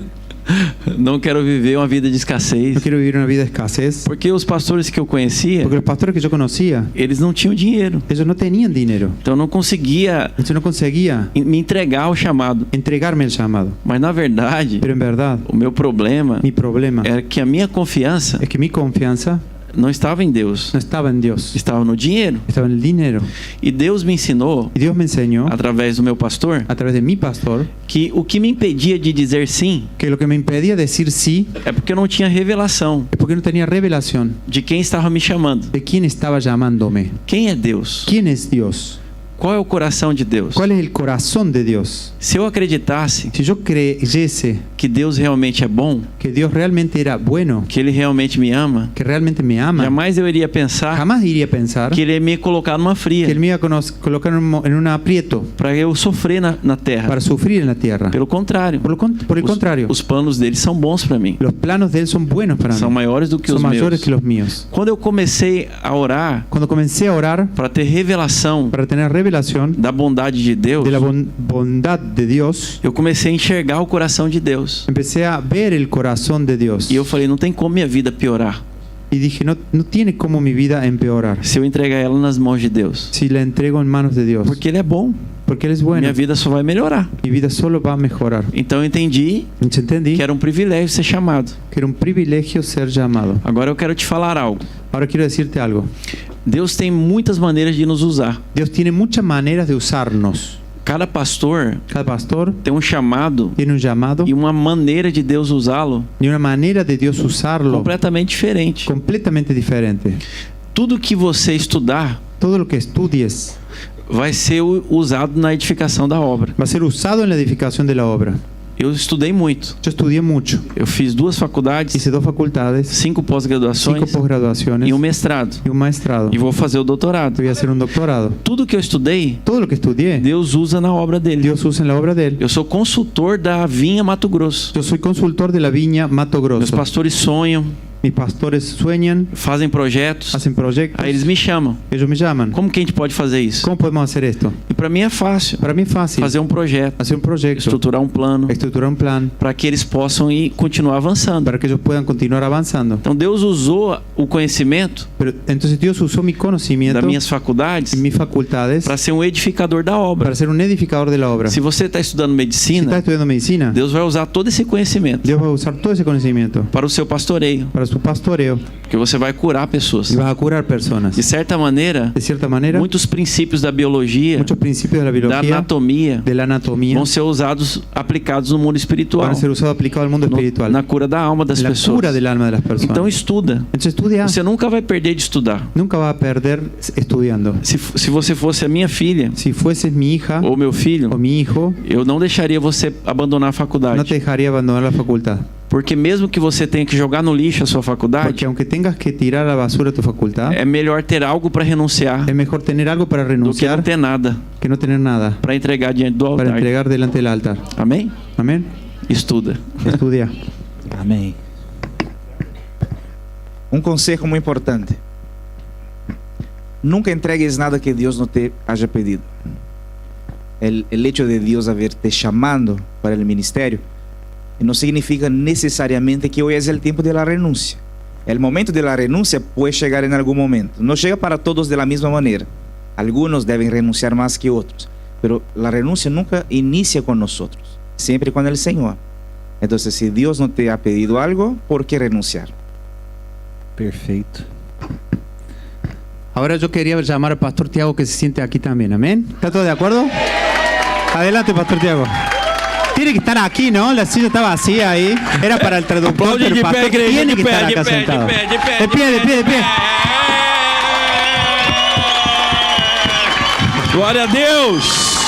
Não quero viver uma vida de escassez.
no quiero vivir una vida de escasez.
Porque os pastores que eu conhecia,
Porque los pastores que yo conocía,
eles não tinham dinheiro.
ellos no tenían dinero.
Então eu não conseguia
Yo no conseguía
me entregar ao chamado.
entregarme el llamado.
Mas na verdade,
Pero en verdad,
o meu problema
mi problema
era que a minha confiança
es que mi confianza
não estava em Deus,
no estaba en Dios,
estava no dinheiro.
estaba en el dinero.
E Deus me ensinou,
Y Dios me enseñó,
através do meu pastor,
a través de mi pastor,
que o que me impedia de dizer sim
que lo que me impedía decir sí
é porque eu não tinha revelação
es porque no tenía revelación
de quem estava me chamando.
de quién estaba llamándome.
Quem é Deus?
¿Quién es Dios?
Qual é o coração de Deus?
¿Cuál es el corazón de Dios?
Se eu acreditasse
Si yo creyese
que Deus realmente é bom,
que Dios realmente era bueno,
que Ele realmente me ama,
que realmente me ama,
jamais eu iria pensar
jamás iría a pensar
que Ele ia me colocar numa
que
fria
Él me iba a colocar en un aprieto
para eu sofrer na terra.
para sufrir en la tierra.
Pelo contrário,
Por el contrario,
os planos dele são bons para mim.
los planos de Él son buenos para
São
mí,
maiores do que
son
os
mayores
meus.
que los míos.
Quando eu comecei a orar
Cuando comencé a orar
para ter revelação
para tener revelación
da bondade de Deus,
de la bondad de Dios,
eu comecei a enxergar o coração de Deus.
empecé a ver el corazón de Dios
E eu falei, não tem como minha vida piorar
y dije, no tiene como mi vida empeorar
se eu entregar ela nas mãos de Deus.
si la entrego en manos de Dios,
Porque Ele é bom.
porque Él es bueno.
Minha vida só vai melhorar.
Mi vida solo va a mejorar.
Então eu entendi
Entonces entendí
que era um privilégio ser chamado.
que era un privilegio ser llamado.
Agora eu quero te falar algo.
Ahora quiero decirte algo.
Deus tem muitas maneiras de nos usar.
Dios tiene muchas maneras de usarnos.
Cada pastor
Cada pastor
tem um chamado
tiene un llamado
e uma maneira de Deus usá-lo
y una manera de Dios usarlo
completamente diferente.
completamente diferente.
Tudo que você estudar
Todo lo que estudies
vai ser usado na edificação da obra.
va a ser usado en la edificación de la obra.
Eu estudei muito.
Yo estudié mucho.
Eu fiz 2 faculdades,
Hice 2 facultades,
5
5
pós-graduações
posgraduaciones
e um mestrado.
y un maestrado.
E vou fazer o doutorado.
Voy a hacer un doctorado.
Tudo que eu estudei,
Todo lo que estudié,
Deus usa na obra dele.
Dios usa en la obra de Él.
Eu sou consultor da Vinha Mato Grosso.
Yo soy consultor de la viña Mato
Meus
Grosso.
pastores sonham,
Mis pastores sueñan,
fazem projetos,
hacen proyectos,
aí eles me chamam.
ellos me llaman.
Como que a gente pode fazer isso?
¿Cómo podemos hacer esto?
E para mim é fácil.
Para mí es fácil
Fazer um projeto,
hacer un proyecto,
estruturar um plano,
estructurar un plan
para que eles possam ir continuar avançando.
para que ellos puedan continuar avanzando.
Então Deus usou o conhecimento
Pero entonces Dios usó mi conocimiento
das minhas faculdades
y mis facultades
para ser um edificador da obra.
para ser un edificador de la obra.
Se você está estudando
Si
medicina,
estás estudiando medicina,
Deus vai usar todo esse conhecimento
Dios va a usar todo ese conocimiento
para o seu pastoreio,
para para su pastoreo
porque você vai curar pessoas.
y vas a curar personas.
De certa maneira,
De cierta manera,
muitos princípios da biologia,
muchos principios de la
da
biología,
anatomia,
de la anatomía,
vão ser usados, aplicados no mundo espiritual,
van a ser usados aplicados al mundo espiritual,
na cura da alma das
la
pessoas.
cura del alma de las personas.
Então estuda.
Entonces estudia,
Você nunca vai perder de estudar.
nunca va a perder estudiando.
Se você fosse a minha filha
Si fueses mi hija
ou meu filho,
o mi hijo,
eu não deixaria você abandonar a
no
faculdade.
te dejaría abandonar la facultad.
Porque mesmo que você tenha que jogar no lixo a sua
Porque
faculdade,
aunque tengas que tirar a la basura tu facultad,
é melhor ter algo para renunciar
es mejor tener algo para
do que não
renunciar
ter nada
que no tener nada
para entregar diante do
para
altar.
entregar delante del altar.
Amém?
Amén.
Estuda.
Estudia.
Amém.
Um conselho muito importante: nunca entregues nada que Deus não te haya pedido. El hecho de Deus haber te chamado para el ministerio no significa necesariamente que hoy es el tiempo de la renuncia. El momento de la renuncia puede llegar en algún momento. No llega para todos de la misma manera. Algunos deben renunciar más que otros, pero la renuncia nunca inicia con nosotros, siempre con el Señor. Entonces, si Dios no te ha pedido algo, ¿por qué renunciar?
Perfeito.
Ahora yo quería llamar al pastor Tiago que se siente aquí también. Amén. ¿Está todo de acuerdo? Adelante, pastor Tiago. Tiene que estar aquí, ¿no? La silla está vacía ahí. Era para el traductor,
Aplaude
pero
de
el pastor
pé, igreja,
tiene
de
que
pé,
estar
de
acá
pé,
sentado.
de pé, de pé,
De pie, de pie, de pie.
Glória a Deus!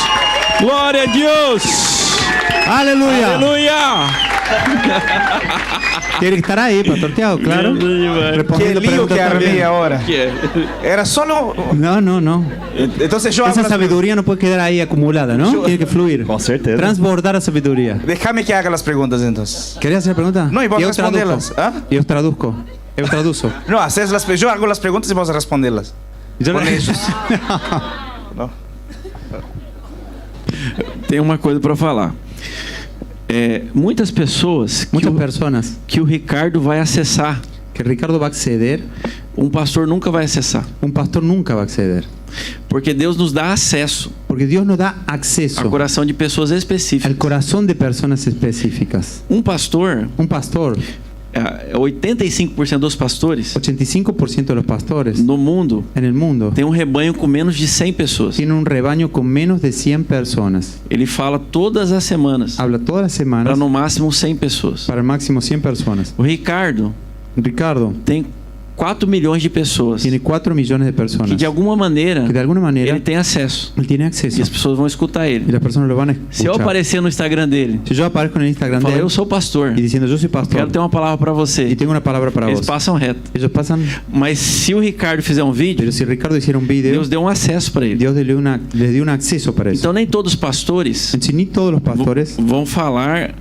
Glória a Deus!
Aleluya.
Aleluia!
Tiene que estar ahí, pastor Tiago, claro.
Que
Respondiendo
lío
preguntas
que armé
también.
ahora.
Que é?
Era solo...
No, no, no.
Entonces yo hago
Esa
las
sabiduría no puede quedar ahí acumulada, ¿no? Tiene que fluir.
Com certeza.
Transbordar la sabiduría.
Déjame que haga las preguntas entonces.
¿Querés hacer preguntas?
No, y vos
Yo
responderlas.
traduzco.
¿Ah?
Yo traduzco. Yo traduzo.
No, yo hago las preguntas y vos a responderlas.
Yo
Con ellos. No.
Tem uma coisa para falar. Muitas pessoas
Muchas personas
que o Ricardo vai acessar,
que Ricardo va a acceder,
um pastor nunca vai acessar.
un pastor nunca va a acceder.
Porque Deus nos dá acesso
Porque Dios nos da acceso
ao coração de pessoas específicas.
al corazón de personas específicas.
Um pastor,
Un pastor,
85% dos pastores
85% de los pastores
no mundo
en el mundo
tem um rebanho com menos de 100 pessoas.
tienen un rebaño con menos de 100 personas.
Ele fala todas as semanas
Habla todas las
para
semanas
no máximo 100 pessoas.
para el máximo 100 personas.
O Ricardo
Ricardo
tem 4 milhões de pessoas
tiene 4 millones de personas
que de alguma maneira
que de alguna manera
ele tem acesso
él tiene
e
acceso
as pessoas vão escutar
y
ele.
las personas lo van a
Se eu
escuchar.
aparecer no Instagram dele,
Si yo aparezco en el Instagram
falo,
de
eu
él
sou pastor,
y diciendo yo soy
quero
pastor
ter uma palavra para você.
y tengo una palabra para
Eles
vos,
passam reto.
ellos pasan.
Mas se o Ricardo fizer um vídeo,
Pero si Ricardo hiciera un video,
Deus deu um acesso para ele.
Dios le dio un acceso para eso.
Então nem todos os pastores
Entonces, ni todos los pastores
vão falar,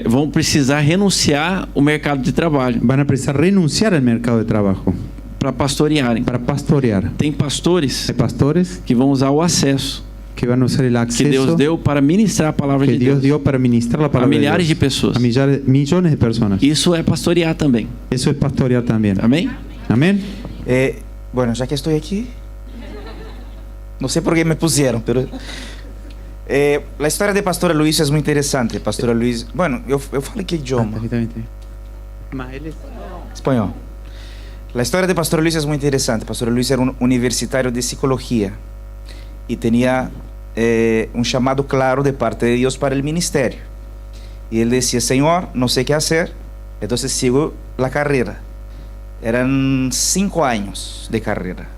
vão precisar renunciar o mercado de trabalho
van a precisar renunciar al mercado de trabajo
para pastorearem.
para pastorear.
Tem pastores
Hay pastores
que vão usar o acesso
que van a usar el
que Deus
acceso
deu para ministrar a palavra
que
de
Dios
Deus
dio para ministrar la
a
palabra de
milhares de
Dios
pessoas.
a millones de personas.
Isso é pastorear também.
Eso es pastorear también.
Amém?
Amén.
Bueno, ya que estoy aquí, no sé por qué me pusieron, pero la historia de Pastora Luis es muy interesante. Pastora Luis, bueno, yo falei que idioma? Espanhol. La historia de Pastor Luis es muy interesante. Pastor Luis era un universitario de psicología y tenía un llamado claro de parte de Dios para el ministerio. Y él decía, Señor, no sé qué hacer, entonces sigo la carrera. Eran 5 años de carrera.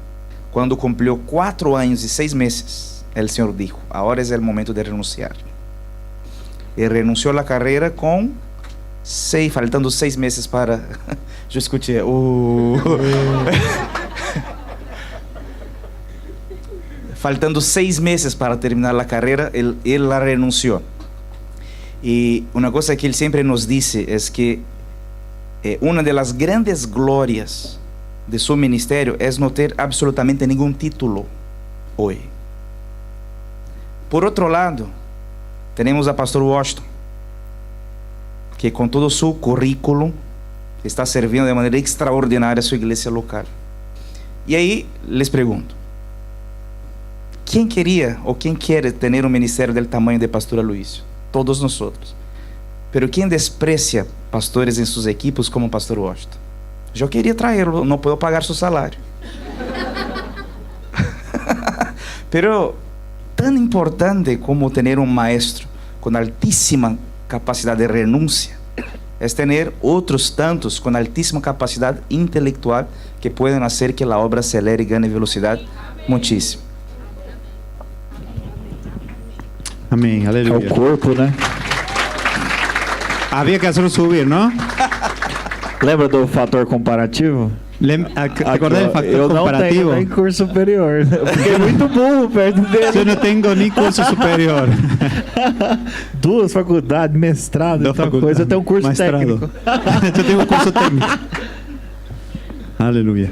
Cuando cumplió 4 años y 6 meses, el Señor dijo, ahora es el momento de renunciar. Y renunció a la carrera faltando 6 meses para... Yo escuché, faltando 6 meses para terminar la carrera, él la renunció. Y una cosa que él siempre nos dice es que una de las grandes glorias de su ministerio es no tener absolutamente ningún título hoy. Por otro lado, tenemos a Pastor Washington, que con todo su currículo está sirviendo de manera extraordinaria a su iglesia local. Y ahí les pregunto, ¿quién quería o quién quiere tener un ministerio del tamaño de Pastor Luis? Todos nosotros. Pero ¿quién desprecia pastores en sus equipos como Pastor Washington? Yo quería traerlo, no puedo pagar su salario. Pero tan importante como tener un maestro con altísima capacidad de renuncia es tener otros tantos con altísima capacidad intelectual que pueden hacer que la obra acelere y gane velocidad muchísimo.
Amén,
É o
aleluya.
corpo, né?
Había que hacerlo subir, ¿no?
Lembra do fator comparativo?
¿Te acordás del factor
eu não
comparativo?
tenho nem curso superior. Eu fiquei muito burro perto dele.
Yo no tengo ni curso superior.
2 faculdades, mestrado,
Dos
outra
faculdades,
coisa. Eu tenho um curso
mestrado.
técnico.
Yo tengo un curso técnico. Aleluya.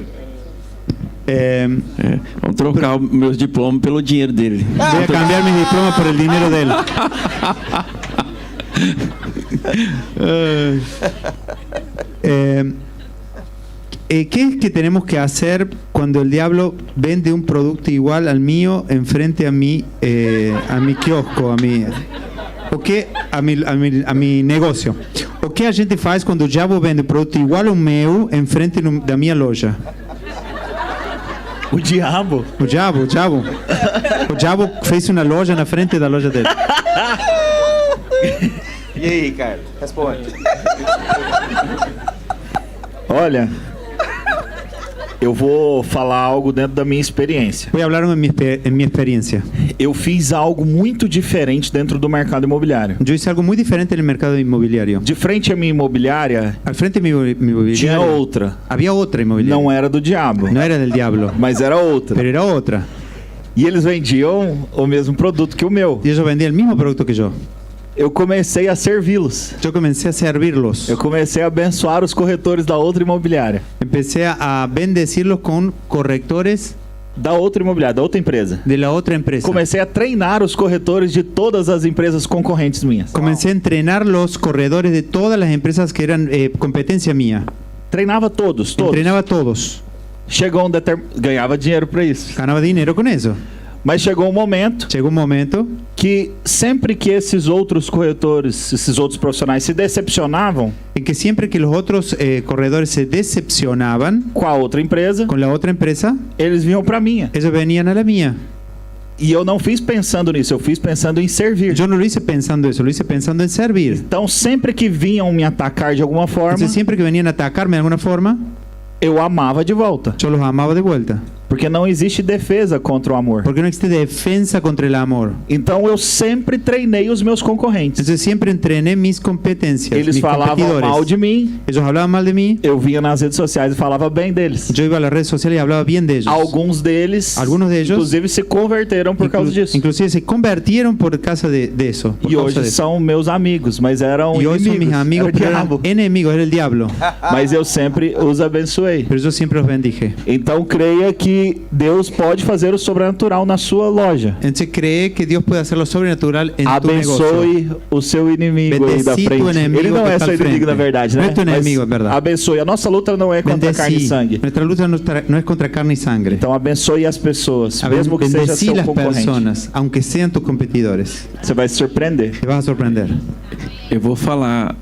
Vamos trocar os meus diplomas pelo dinheiro dele.
Voy a cambiar mi diploma por el dinero de él. ¿Qué es que tenemos que hacer cuando el diablo vende un producto igual al mío enfrente a mi kiosco, o quê? A mi negócio? O que a gente faz quando o diabo vende um produto igual ao meu enfrente da minha loja?
O diabo.
O diabo fez uma loja na frente da loja dele.
E aí, Ricardo? Responde.
Olha, eu vou falar algo dentro da minha experiência.
Vou falar em minha experiência.
Eu fiz algo muito diferente dentro do mercado imobiliário.
Eu fiz algo muito diferente no mercado imobiliário.
De frente à minha imobiliária,
Al frente de mi imobiliária
tinha outra.
havia outra imobiliária.
Não era do diabo,
Não era del diablo,
mas era outra.
pero era outra.
E eles vendiam o mesmo produto que o meu.
E eles vendiam o mesmo produto que eu.
Eu comecei a servi-los.
Eu comecei a servi-los.
Eu comecei a abençoar os corretores da outra imobiliária.
Empecé a bendecirlos com corretores
Da outra imobiliária, da outra empresa.
de la otra empresa.
Comecei a treinar os corretores de todas as empresas concorrentes minhas.
Comencé a entrenar los corredores de todas las empresas que eran competencia mía.
Treinava todos.
Entrenaba a todos.
Chegou ganhava dinheiro para isso.
Ganaba dinero con eso.
Mas chegou um momento
Llegó un momento
que sempre que esses outros corretores, esses outros profissionais se decepcionavam
en que siempre que los otros corredores se decepcionaban
com a outra empresa,
con la otra empresa,
eles vinham para minha.
ellos venían a la mía.
E eu não fiz pensando nisso, eu fiz pensando em servir.
Yo no lo hice pensando eso, lo hice pensando en servir.
Então, sempre que vinham me atacar de alguma forma,
Entonces siempre que venían a atacarme de alguna forma,
eu amava de volta.
yo los amaba de vuelta.
Porque não existe defesa contra o amor.
Porque no existe defensa contra el amor.
Então, eu sempre treinei os meus concorrentes.
Entonces siempre entrené mis competencias,
Eles
mis
falavam
competidores.
mal de mim,
Ellos hablaban mal de mí,
eu vinha nas redes sociais e falava bem deles.
yo iba a las redes sociales y hablaba bien de ellos.
Alguns deles,
Algunos de ellos,
inclusive, se converteram por causa disso.
Inclusive se convirtieron por causa de eso. Por
E
causa
hoje
de eso.
são meus amigos, mas eram
Y hoy son mis amigos,
era o
pero eran
diabo.
enemigos, era el diablo.
Mas eu sempre os abençoei.
Pero yo siempre los bendije.
Então creia que Deus pode fazer o sobrenatural na sua loja.
Entonces cree que Dios puede hacer lo sobrenatural en tu negocio.
Abençoe o seu inimigo aí da
Bendeci
frente.
tu inimigo
Ele não
que
é
tá
seu
à
inimigo
frente.
na verdade, né?
Não é teu
Mas
inimigo, é verdade.
Abençoe. A nossa luta não é contra carne e
Bendecí.
sangue.
Nuestra lucha no es contra carne y sangre.
Então abençoe as pessoas, mesmo que seja
Bendecí
seu
las
concorrente.
personas, aunque sean tus competidores.
Você vai se surpreender.
Te vas a sorprender.
Eu vou falar,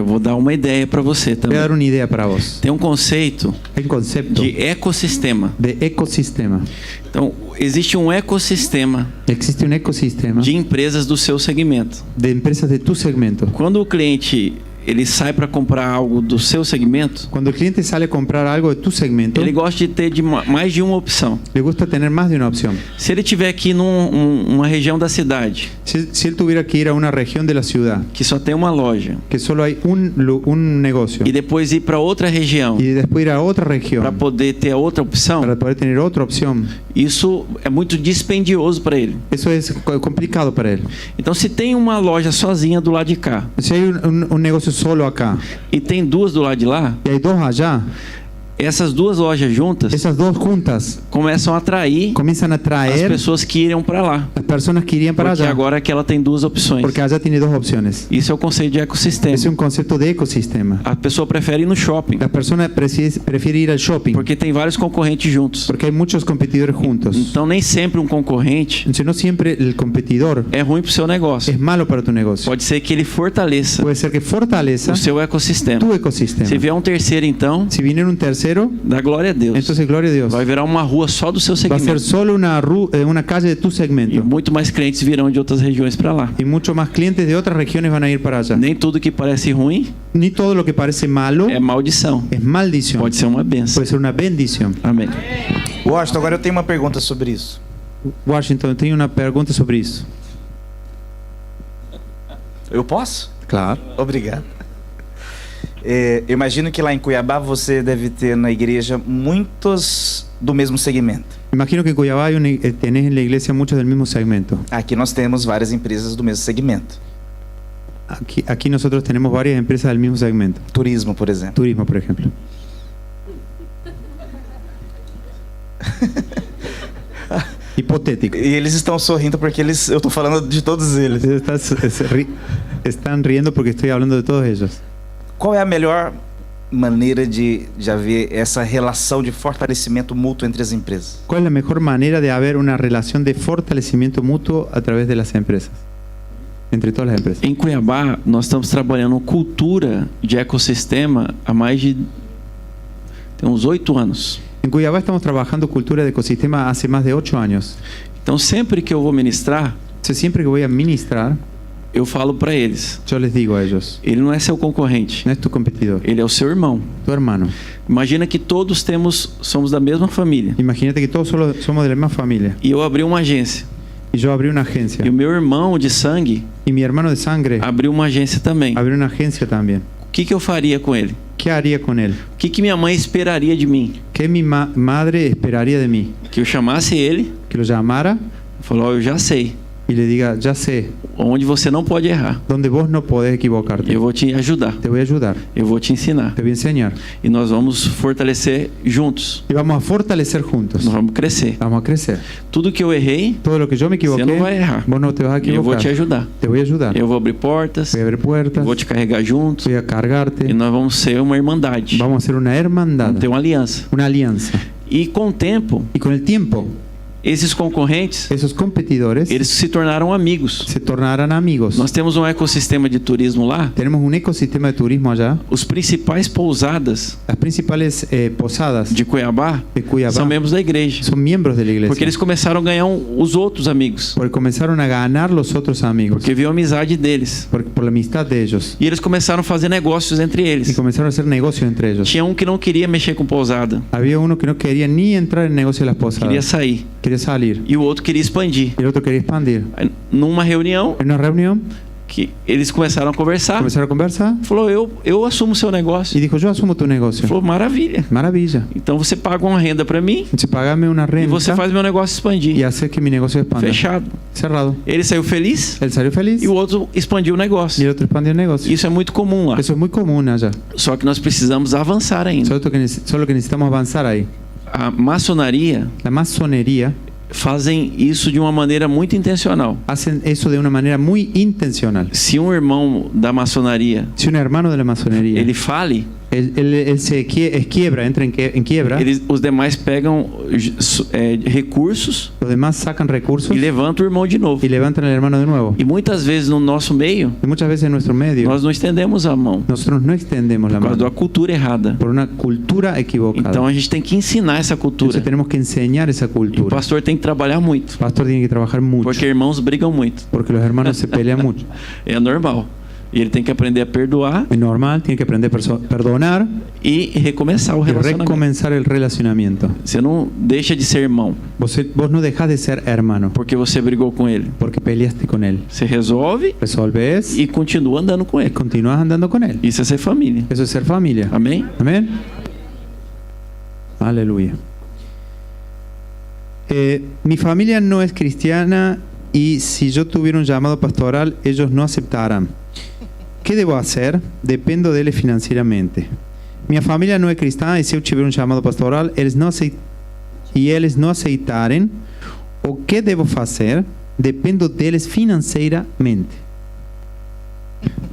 vou dar uma ideia para você
Voy a
também.
dar una idea para vos.
Tem um conceito
Hay un concepto
de ecossistema.
de ecosistema.
Então, existe um ecossistema
Existe un ecosistema
de empresas do seu segmento.
de empresas de tu segmento.
Quando o cliente ele sai para comprar algo do seu segmento,
Cuando el cliente sale a comprar algo de tu segmento,
ele gosta de ter mais de uma opção.
le gusta tener más de una opción.
Se ele tiver aqui numa região da cidade
Si él tuviera que ir a una región de la ciudad,
que só tem uma loja
que solo hay un negocio,
e depois ir para outra região
y después ir a otra
para
región
poder ter outra opção,
para poder tener otra opción,
isso é muito dispendioso para ele.
eso es complicado para él.
Então, se tem uma loja sozinha do lado de cá
Si hay un negocio solo acá
e tem duas do lado de lá,
y hay dos allá,
Essas duas lojas juntas
esas dos juntas
começam a atrair
comienzan a
as
traer
pessoas que iriam para lá.
las personas que irían para
Porque
allá,
agora que ela tem duas opções.
porque allá tiene dos opciones.
Isso é o conceito de ecossistema.
Es un concepto de ecosistema.
A pessoa prefere ir no shopping,
La persona prefiere ir al shopping
porque tem vários concorrentes juntos.
porque hay muchos competidores juntos.
Então nem sempre um concorrente
Entonces, no siempre el competidor
é ruim para o seu negócio.
es malo para tu negocio.
Pode ser que ele fortaleça
Puede ser que fortaleza
o seu ecossistema.
tu ecosistema.
Se vier um terceiro, então,
Si viene un tercero,
dá glória a Deus.
entonces gloria a Dios.
Vai virar uma rua só do seu
Va a ser
segmento.
solo una calle de tu
E
segmento.
muito mais clientes virão de outras regiões para lá.
Y muchos más clientes de otras regiones van a ir para allá.
Nem tudo que parece ruim
Ni todo lo que parece malo
é maldição.
es maldición.
Pode ser uma benção.
Puede ser una bendición.
Amém.
Washington, agora eu tenho uma pergunta sobre isso.
Washington, tengo una pregunta sobre eso.
Eu posso?
Claro.
Obrigado. Eu imagino que lá em Cuiabá você deve ter na igreja muitos do mesmo segmento.
Imagino que en Cuyabá tenés en la iglesia muchos del mismo segmento.
Aqui nós temos várias empresas do mesmo segmento.
Aquí nosotros tenemos varias empresas del mismo segmento.
Turismo, por exemplo.
Turismo, por ejemplo. Hipotético.
E eles estão sorrindo porque eu estou falando de todos eles.
Están riendo porque estoy hablando de todos ellos.
Qual é a melhor maneira de haver essa relação de fortalecimento mútuo entre as empresas?
¿Cuál es la mejor manera de haber una relación de fortalecimiento mutuo a través de las empresas? Entre todas las empresas.
Em Cuiabá, nós estamos trabalhando cultura de ecossistema há mais de tem uns 8 anos.
En Cuyabá estamos trabajando cultura de ecosistema hace más de 8 años.
Então, sempre que eu vou ministrar,
Entonces, siempre que voy a ministrar,
eu falo para eles:
yo les digo a ellos,
ele não é seu concorrente,
no es tu competidor,
ele é o seu irmão.
tu hermano.
Imagina que todos somos da mesma família.
Imagínate que todos somos de la misma familia.
E eu abri uma agência.
Y yo abrí una agencia.
E o meu irmão de sangue
Y mi hermano de sangre
abriu uma agência também.
abrió una agencia también.
O que eu faria com ele?
¿Qué haría con él?
O que minha mãe esperaria de mim?
¿Qué mi madre esperaría de mí?
Que eu chamasse ele,
Que lo llamara
falou: eu já sei
y le diga, ya sé,
onde você não pode errar.
donde vos no podés equivocarte.
Eu vou te ajudar.
Te voy a ayudar,
Eu vou te ensinar.
te voy a enseñar.
E nós vamos fortalecer juntos.
Y vamos a fortalecer juntos.
Nós vamos crescer.
Vamos a crecer.
Tudo que eu errei,
Todo lo que yo me equivoqué,
você não vai errar.
vos no te vas a
Eu vou
equivocar.
te ajudar.
Te voy a ayudar.
Eu vou abrir portas,
Voy a abrir puertas,
vou te carregar juntos.
voy a cargarte.
E nós vamos ser uma irmandade.
Vamos a hacer una hermandad,
Vamos ter uma aliança.
una alianza.
E com o tempo,
Y con el tiempo,
esses concorrentes,
esos competidores
eles se tornaram amigos.
se tornarán amigos.
Nós temos um ecossistema de turismo lá.
Tenemos un ecosistema de turismo allá.
Os principais pousadas
Las principales posadas
de Cuiabá
de Cuiabá
são membros da igreja.
son miembros de la iglesia.
Porque eles começaram a ganhar os outros amigos.
Porque comenzaron a ganar los otros amigos.
Porque viu a amizade deles.
Por la amistad de ellos.
E eles começaram a fazer negócios entre
Y
eles.
comenzaron a hacer negocios entre ellos.
Tinha um que não queria mexer com pousada.
Había uno que no quería ni entrar en el negocio de las posadas.
Queria sair.
Quería salir.
E o outro queria expandir.
Y el otro quería expandir.
Aí, numa reunião
En una reunión
que eles começaram a conversar,
comenzaron a conversar
falou: eu assumo o seu negócio.
y dijo, yo asumo tu negocio.
Falou: maravilha.
Maravilla.
Então você paga uma renda para mim
Entonces pagame una
e
renta
você faz meu negócio
y
expandir.
hace que mi negocio expanda.
Fechado.
Cerrado.
Ele saiu feliz
Él salió feliz
e o outro expandiu o
y
negócio.
el otro expandió el negocio.
Isso é muito comum lá.
Eso es muy común allá.
Só que nós precisamos avançar ainda.
Solo que necesitamos avanzar ahí.
A maçonaria
La masonería
fazem isso de uma maneira muito intencional.
hacen eso de una manera muy intencional.
Se um irmão da maçonaria
Si un hermano de la masonería
ele fale,
él se quiebra, entra en quiebra,
os demais pegam recursos
los demás sacan recursos
e levantam o irmão de novo.
y levantan al hermano de nuevo.
E muitas vezes no nosso meio,
Y muchas veces en nuestro medio
nós não estendemos a mão
nosotros no extendemos la
por causa da
mano
cultura errada.
por una cultura equivocada.
Então a gente tem que ensinar essa cultura.
Entonces tenemos que enseñar esa
E o
cultura.
pastor tem que trabalhar muito,
El pastor tiene que trabajar mucho
porque irmãos brigam muito.
porque los hermanos se pelean mucho.
É normal. E ele tem que aprender a perdoar
Es normal, tiene que aprender a perdonar
e recomeçar o
y
relacionamento.
recomenzar el relacionamiento.
Você não deixa de ser irmão
Vos no dejás de ser hermano
porque você brigou com ele.
porque peleaste con él.
Você resolve
Resolves
e continua andando com
y
ele.
continúas andando con él.
Isso é ser família.
Eso es ser familia.
Amém?
Amén. Aleluya. Mi familia no es cristiana y si yo tuviera un llamado pastoral, ellos no aceptarán. ¿Qué debo hacer? Dependo de él financieramente. minha família não é cristã e se eu tiver um chamado pastoral, eles não aceitarem, o que devo fazer? Dependo deles financeiramente.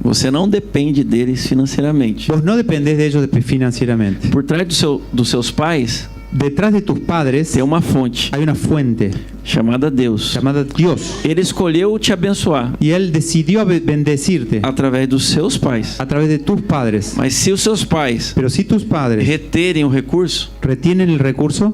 Você não depende deles financeiramente.
Vos não dependes deles financeiramente.
Por trás dos seus pais,
Detrás de tus padres
tem uma fonte
hay una fuente
chamada Deus.
chamada Dios.
Ele escolheu te abençoar
Y Él decidió bendecirte
através dos seus pais.
a través de tus padres.
Mas se os seus pais
Pero si tus padres
reterem o recurso,
retienen el recurso,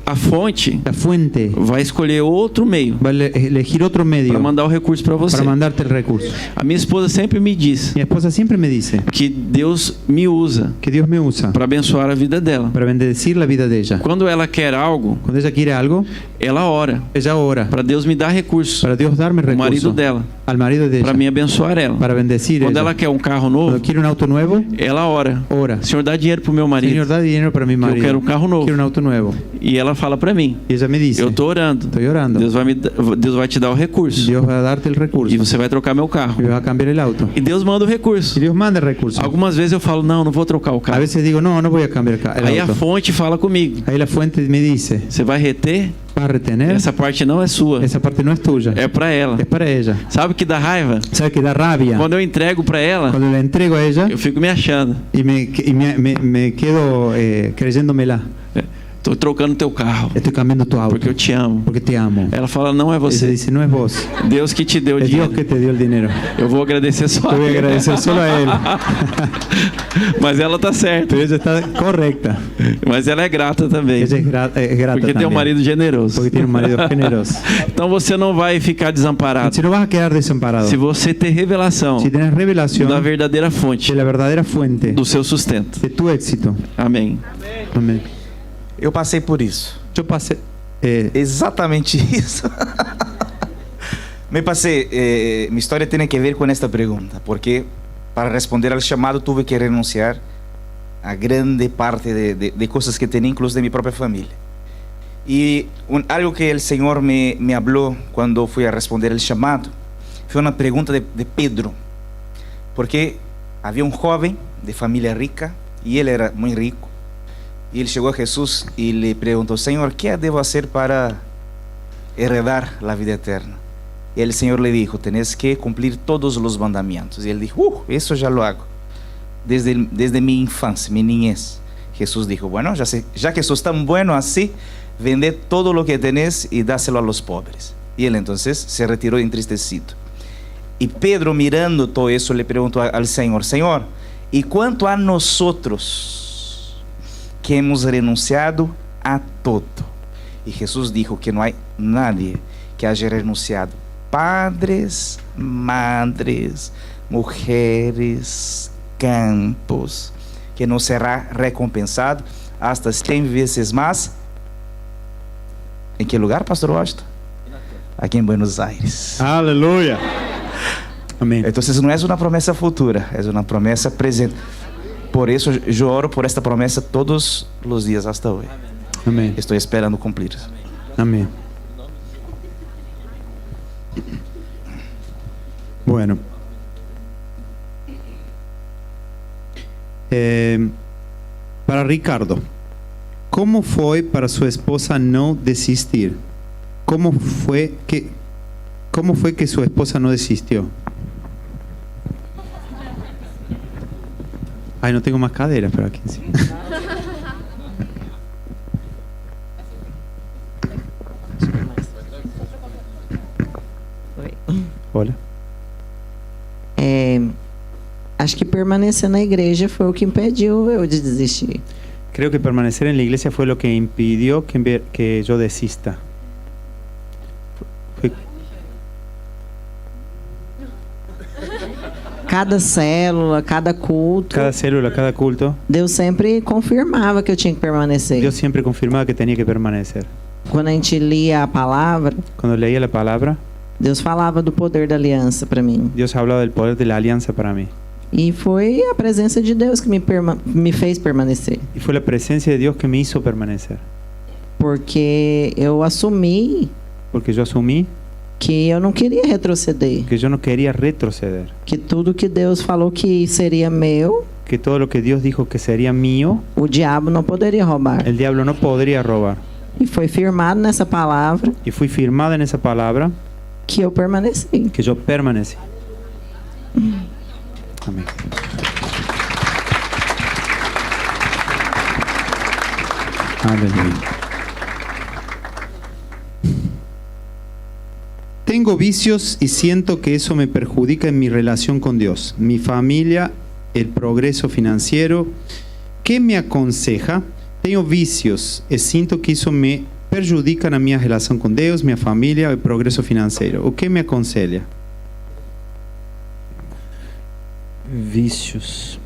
a fonte
la fuente
vai escolher outro meio
va a elegir otro medio
para mandar o recurso para você.
para mandarte el recurso.
A minha esposa sempre me diz
Mi esposa siempre me dice
que Deus me usa
que Dios me usa
para abençoar a vida dela.
para bendecir la vida de ella.
Quando ela quer algo,
Cuando ella quiere algo,
ela ora
ella ora
para Deus me dar recurso,
para Dios darme
o marido
recurso
dela,
al marido de
para
ella,
me abençoar ela.
para bendecir
Quando
ella.
ela quer um carro
Cuando
novo,
quiere un auto nuevo,
ela ora:
ora.
Senhor, dá dinheiro pro meu
Señor,
marido.
da dinero para mi
Que eu
marido.
quero um carro novo.
Quiero un auto nuevo.
E ela fala para mim:
Y ella me dice,
eu tô orando.
estoy orando.
Deus vai te dar o recurso.
Dios va a darte el recurso.
E você vai trocar meu
Y
carro.
va a cambiar el auto.
E Deus manda o recurso.
Y Dios manda el recurso.
Algumas vezes eu falo: não vou trocar o
A
carro.
veces digo, no, no voy a cambiar el
Aí a
auto.
fonte fala comigo:
Ahí la fuente me dice,
você vai reter?
vas a retener,
Essa parte não é sua.
esa parte no es tuya,
É para ela.
es para ella.
Sabe o que dá raiva?
¿Sabes que da rabia?
Quando eu entrego para ela,
Cuando la entrego a ella
eu fico me achando.
y me quedo creyéndomela.
Tô trocando teu carro
Estoy cambiando tu auto
porque eu te amo.
porque te amo.
Ela fala: não é
Ella
você.
dice, no es vos,
Deus que te deu o
es Dios
dinheiro.
que te dio el dinero.
Eu vou agradecer só.
Te voy a agradecer solo a él.
Mas ela tá certa.
Pero ella está correcta.
Mas ela é grata também.
Ella es grata
Porque tem um
también.
marido generoso.
Porque tiene un marido generoso.
Então você não vai ficar desamparado.
Si no vas a quedar desamparado.
Se você ter revelação
Si tienes revelación
da verdadeira fonte
de la verdadera fuente
do seu sustento.
de tu éxito.
Amém.
Amén.
Eu passei por isso.
Yo pasé.
Exatamente isso. Minha história tem que ver com esta pergunta, porque para responder ao chamado tive que renunciar a grande parte de coisas que tinha, incluso de minha própria família. E algo que o Senhor me falou quando fui a responder ao chamado foi uma pergunta de Pedro, porque havia um jovem de família rica e ele era muito rico. E ele chegou a Jesus e lhe perguntou: Senhor, que devo fazer para heredar a vida eterna? E o Senhor lhe dijo: tienes que cumprir todos os mandamentos. E ele dijo: isso já lo hago desde minha infância, minha niñez. Jesus dijo: bueno, já que sos tão bueno assim, vende todo lo que tenés e dáselo a los pobres. E ele entonces se retirou entristecido. E Pedro, mirando todo isso, le perguntou ao Senhor: Senhor, e quanto a nosotros, que hemos renunciado a todo? E Jesus dijo que não há nadie que haya renunciado padres, madres, mujeres, campos, que não será recompensado hasta 100 vezes mais. Em que lugar, pastor Washington? Aqui em Buenos Aires.
Aleluya. Amén.
Então não é uma promessa futura, é uma promessa presente. Por isso eu oro por esta promessa todos os dias hasta hoje.
Amén.
Estou esperando cumprir.
Amén. Bueno. Para Ricardo, ¿cómo fue para su esposa no desistir? ¿Cómo fue que su esposa no desistió? Ay, no tengo más caderas, pero aquí sí. Hola.
Acho que permanecer na igreja foi o que impediu eu de desistir.
Creo que permanecer en la iglesia fue lo que impidió que yo desista.
Cada célula, cada culto,
Cada célula, cada culto,
Deus sempre confirmava que eu tinha que permanecer.
Dios siempre confirmaba que tenía que permanecer.
Quando a gente lia a palavra,
Cuando leía la palabra,
Deus falava do poder da aliança para mim.
Dios hablaba del poder de la alianza para mí.
E foi a presença de Deus que me fez permanecer.
Y fue la presencia de Dios que me hizo permanecer.
Porque eu assumi
Porque yo asumí
que eu não queria retroceder.
que yo no quería retroceder.
Que tudo que Deus falou que seria meu,
que todo lo que Dios dijo que sería mío,
o diabo não poderia roubar.
el diablo no podría robar.
E foi firmado nessa palavra
Y fui firmada en esa palabra
que eu permaneci.
que yo permanecí. Amén. Aleluya. Tengo vicios y siento que eso me perjudica en mi relación con Dios, mi familia, el progreso financiero. ¿Qué me aconseja? Tengo vicios y siento que eso me perjudica na minha relação com Deus, minha família e progresso financeiro. O que me aconselha?
Vícios.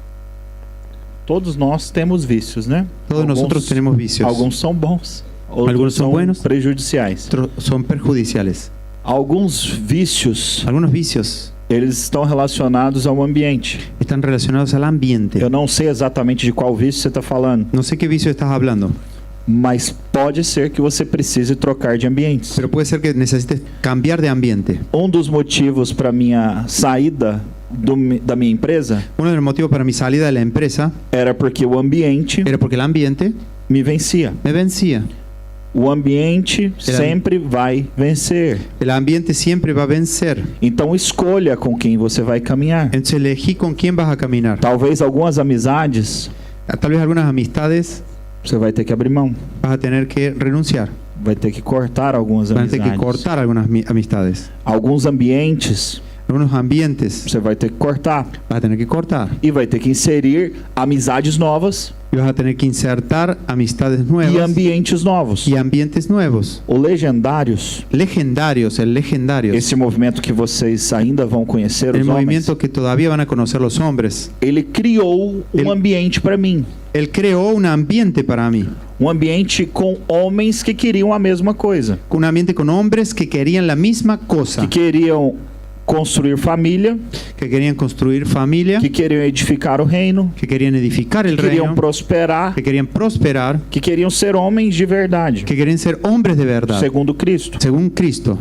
Todos nós temos vícios, né?
Todos nosotros tenemos vicios.
Alguns são bons, outros
Alguns são buenos.
prejudiciais.
Son perjudiciales.
Alguns vícios,
Algunos vicios
eles estão relacionados ao ambiente.
están relacionados al ambiente.
Eu não sei exatamente de qual vício você está falando,
No sé qué vicio estás hablando,
mas pode ser que você precise trocar de ambientes.
pero puede ser que necesites cambiar de ambiente.
Um dos motivos para minha saída da minha empresa
Uno de los motivos para mi salida de la empresa
era porque o ambiente
era porque el ambiente
me vencia.
me vencía.
O ambiente sempre vai vencer.
El ambiente siempre va a vencer.
Então escolha com quem você vai caminhar.
Entonces elegí con quién vas a caminar.
Talvez algumas amizades
Tal vez algunas amistades
você vai ter que abrir mão.
vas a tener que renunciar.
Vai ter que cortar algumas
Vas a tener
amizades.
que cortar algunas amistades.
Alguns ambientes
Algunos ambientes
você vai ter que cortar.
vas a tener que cortar.
E vai ter que inserir amizades novas
Y vas a tener que insertar amistades
e
nuevas
ambientes novos.
y ambientes nuevos.
O Legendários,
Legendarios, el Legendarios.
esse movimento que vocês ainda vão conhecer,
El
os homens,
movimiento que todavía van a conocer los hombres.
ele criou
Ele-
ambiente para mim.
Él creó un ambiente para mí.
Um ambiente com homens que queriam a mesma coisa.
Un ambiente con hombres que querían la misma cosa.
Que queriam construir família,
Que querían construir familia.
que queriam edificar o reino,
Que querían edificar el
que queriam
reino.
prosperar,
Que querían prosperar.
que queriam ser homens de verdade,
Que querían ser hombres de verdad.
segundo Cristo.
Según Cristo.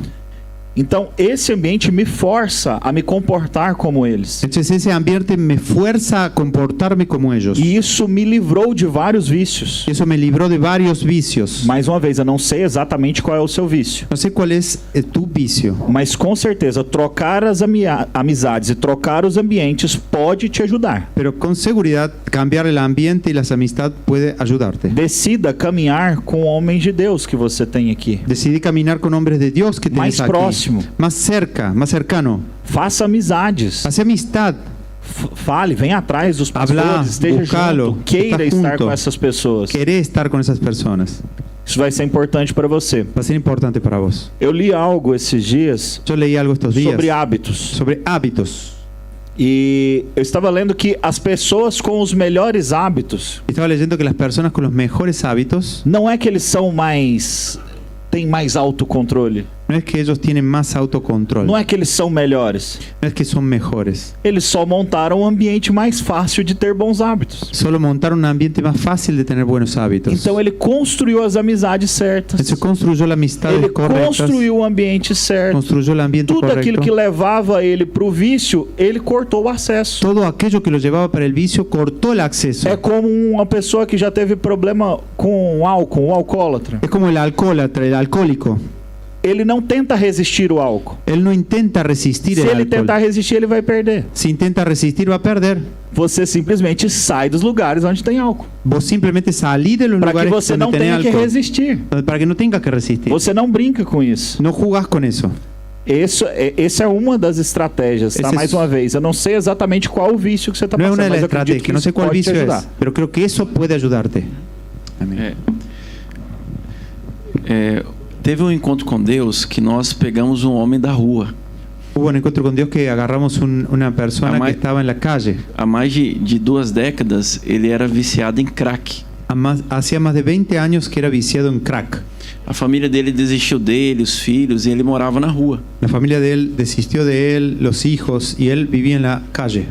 Então, esse ambiente me força a me comportar como eles.
Entonces ese ambiente me fuerza a comportarme como ellos.
E isso me livrou de vários vícios.
Eso me libró de varios vicios.
Mais uma vez, eu não sei exatamente qual é o seu vício.
No sé cuál es tu vicio.
Mas com certeza, trocar as amizades e trocar os ambientes pode te ajudar.
Pero con seguridad cambiar el ambiente y las amistades puede ayudarte.
Decida caminhar com homens de Deus que você tem aqui.
Decidí caminar con hombres de Dios que
Mais
tenés aquí.
próximo.
Más cerca, más cercano.
Faça amizades.
Hace amistad.
Fale, venha atrás dos
Hablar,
pastores, esteja
buscá-lo,
junto, queira
estar
estar
junto.
com essas pessoas.
Querer estar con esas personas.
Isso vai ser importante para você.
Va a ser importante para vos.
Eu li algo esses dias
Yo leí algo estos días
sobre hábitos.
sobre hábitos.
E eu estava lendo que as pessoas com os melhores hábitos,
Estaba leyendo que las personas con los mejores hábitos
não é que eles são têm mais autocontrole.
no es que ellos tienen más autocontrol.
Não é que eles são melhores.
No es que son mejores.
Eles só montaram um ambiente mais fácil de ter bons hábitos.
Solo montaron un ambiente más fácil de tener buenos hábitos.
Então ele construiu as amizades certas.
Entonces construyó la amistad
Ele
correctas.
construiu o ambiente certo.
Construyó el ambiente
Tudo aquilo
correcto.
que levava ele para o vício, ele cortou o acesso.
Todo aquello que lo llevaba para el vicio cortó el acceso.
É como uma pessoa que já teve problema com álcool, um alcoólatra.
Es como el alcohólatra, el alcohólico.
Ele não tenta resistir o álcool.
Él no intenta resistir
Se
el
ele
alcohol.
tentar resistir, ele vai perder.
Si intenta resistir, va a perder.
Você simplesmente sai dos lugares onde tem álcool.
Vos simplemente salí de los
Para que
lugares
você
donde
não
tenés
tenha que
alcohol.
resistir.
Para que no tengas que resistir.
Você não brinca com isso.
No jugás con eso.
Essa é uma das estratégias, tá?
Esse é-
Mais uma vez, eu não sei exatamente qual o vício que você está
No es
passando,
una de
mas
las
eu acredito
estrategias,
que
no
isso
sé cuál
pode te
vicio
ajudar.
es, pero creo que eso puede ayudarte. Amén.
Teve um encontro com Deus que nós pegamos um homem da rua.
Hubo un encuentro con Dios que agarramos una persona
Amén.
que estaba en la calle.
Há mais de 2 décadas, ele era viciado em crack.
Hacía más de 20 años que era viciado en crack.
A família dele desistiu dele, os filhos, e ele morava na rua.
La familia de él desistió de él, los hijos, y él vivía en la calle.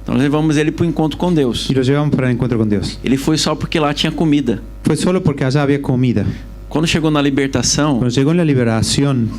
Então nós levamos ele para o encontro com Deus.
Y lo llevamos para el encuentro con Dios.
Ele foi só porque lá tinha comida.
Fue solo porque allá había comida.
Quando chegou na libertação,
Cuando llegó en la liberación,